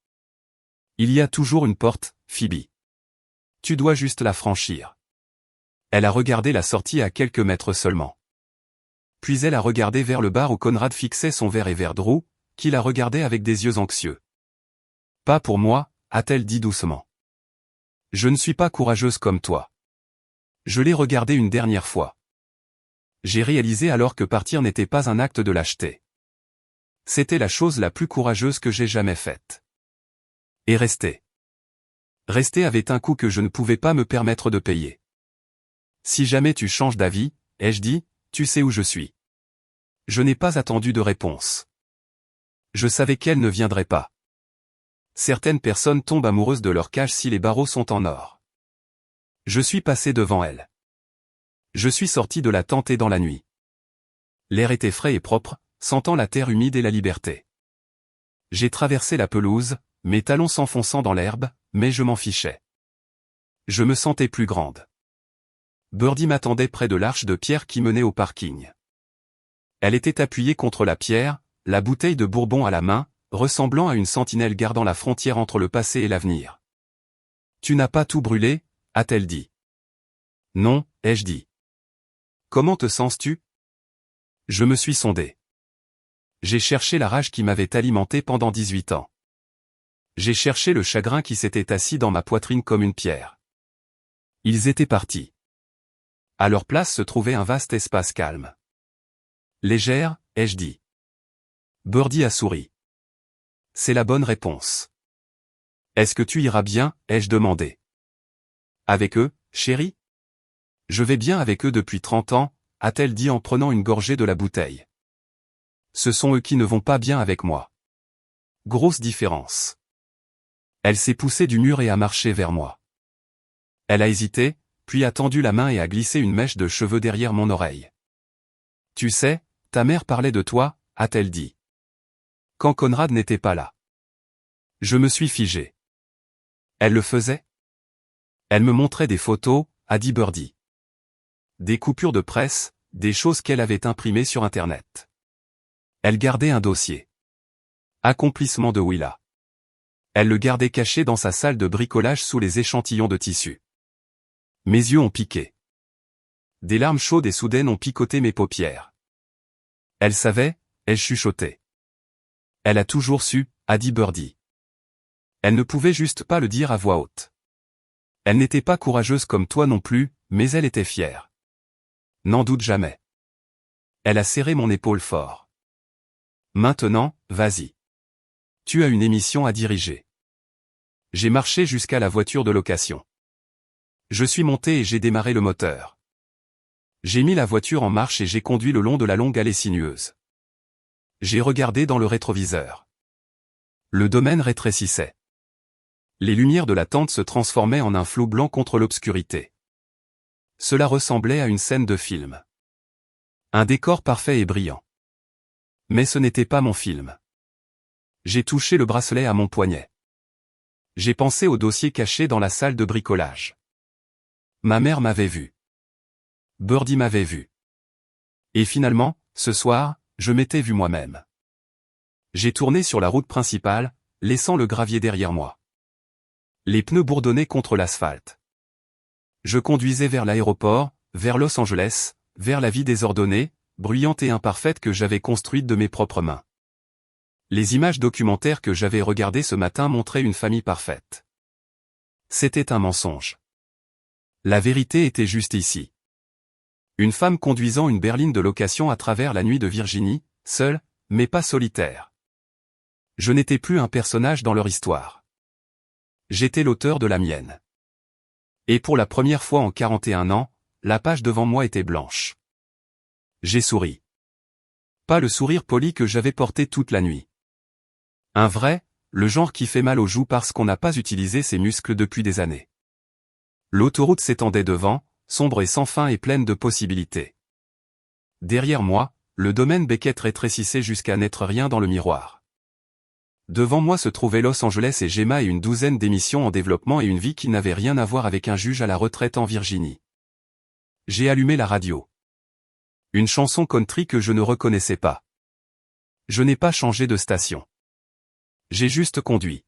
Il y a toujours une porte, Phoebe. Tu dois juste la franchir. Elle a regardé la sortie à quelques mètres seulement. Puis elle a regardé vers le bar où Conrad fixait son verre et vers Drew, qui la regardait avec des yeux anxieux. Pas pour moi, a-t-elle dit doucement. Je ne suis pas courageuse comme toi. Je l'ai regardé une dernière fois. J'ai réalisé alors que partir n'était pas un acte de lâcheté. C'était la chose la plus courageuse que j'ai jamais faite. Et rester. Rester avait un coût que je ne pouvais pas me permettre de payer. Si jamais tu changes d'avis, ai-je dit, tu sais où je suis. Je n'ai pas attendu de réponse. Je savais qu'elle ne viendrait pas. Certaines personnes tombent amoureuses de leur cage si les barreaux sont en or. Je suis passé devant elle. Je suis sorti de la tente et dans la nuit. L'air était frais et propre, sentant la terre humide et la liberté. J'ai traversé la pelouse, mes talons s'enfonçant dans l'herbe, mais je m'en fichais. Je me sentais plus grande. Birdie m'attendait près de l'arche de pierre qui menait au parking. Elle était appuyée contre la pierre, la bouteille de bourbon à la main, ressemblant à une sentinelle gardant la frontière entre le passé et l'avenir. Tu n'as pas tout brûlé, a-t-elle dit. Non, ai-je dit. Comment te sens-tu? Je me suis sondé. J'ai cherché la rage qui m'avait alimenté pendant 18 ans. J'ai cherché le chagrin qui s'était assis dans ma poitrine comme une pierre. Ils étaient partis. À leur place se trouvait un vaste espace calme. Légère, ai-je dit. Birdie a souri. C'est la bonne réponse. Est-ce que tu iras bien, ai-je demandé. Avec eux, chérie? Je vais bien avec eux depuis 30 ans, a-t-elle dit en prenant une gorgée de la bouteille. Ce sont eux qui ne vont pas bien avec moi. Grosse différence. Elle s'est poussée du mur et a marché vers moi. Elle a hésité, puis a tendu la main et a glissé une mèche de cheveux derrière mon oreille. Tu sais, ta mère parlait de toi, a-t-elle dit. Quand Conrad n'était pas là. Je me suis figé. Elle le faisait? Elle me montrait des photos, a dit Birdie. Des coupures de presse, des choses qu'elle avait imprimées sur Internet. Elle gardait un dossier. Accomplissement de Willa. Elle le gardait caché dans sa salle de bricolage sous les échantillons de tissu. Mes yeux ont piqué. Des larmes chaudes et soudaines ont picoté mes paupières. Elle savait, elle chuchotait. Elle a toujours su, a dit Birdie. Elle ne pouvait juste pas le dire à voix haute. Elle n'était pas courageuse comme toi non plus, mais elle était fière. N'en doute jamais. Elle a serré mon épaule fort. Maintenant, vas-y. Tu as une émission à diriger. J'ai marché jusqu'à la voiture de location. Je suis monté et j'ai démarré le moteur. J'ai mis la voiture en marche et j'ai conduit le long de la longue allée sinueuse. J'ai regardé dans le rétroviseur. Le domaine rétrécissait. Les lumières de la tente se transformaient en un flou blanc contre l'obscurité. Cela ressemblait à une scène de film. Un décor parfait et brillant. Mais ce n'était pas mon film. J'ai touché le bracelet à mon poignet. J'ai pensé au dossier caché dans la salle de bricolage. Ma mère m'avait vu. Birdie m'avait vu. Et finalement, ce soir, je m'étais vu moi-même. J'ai tourné sur la route principale, laissant le gravier derrière moi. Les pneus bourdonnaient contre l'asphalte. Je conduisais vers l'aéroport, vers Los Angeles, vers la vie désordonnée, bruyante et imparfaite que j'avais construite de mes propres mains. Les images documentaires que j'avais regardées ce matin montraient une famille parfaite. C'était un mensonge. La vérité était juste ici. Une femme conduisant une berline de location à travers la nuit de Virginie, seule, mais pas solitaire. Je n'étais plus un personnage dans leur histoire. J'étais l'auteur de la mienne. Et pour la première fois en 41 ans, la page devant moi était blanche. J'ai souri. Pas le sourire poli que j'avais porté toute la nuit. Un vrai, le genre qui fait mal aux joues parce qu'on n'a pas utilisé ses muscles depuis des années. L'autoroute s'étendait devant, sombre et sans fin et pleine de possibilités. Derrière moi, le domaine Beckett rétrécissait jusqu'à n'être rien dans le miroir. Devant moi se trouvaient Los Angeles et Gemma et une douzaine d'émissions en développement et une vie qui n'avait rien à voir avec un juge à la retraite en Virginie. J'ai allumé la radio. Une chanson country que je ne reconnaissais pas. Je n'ai pas changé de station. J'ai juste conduit.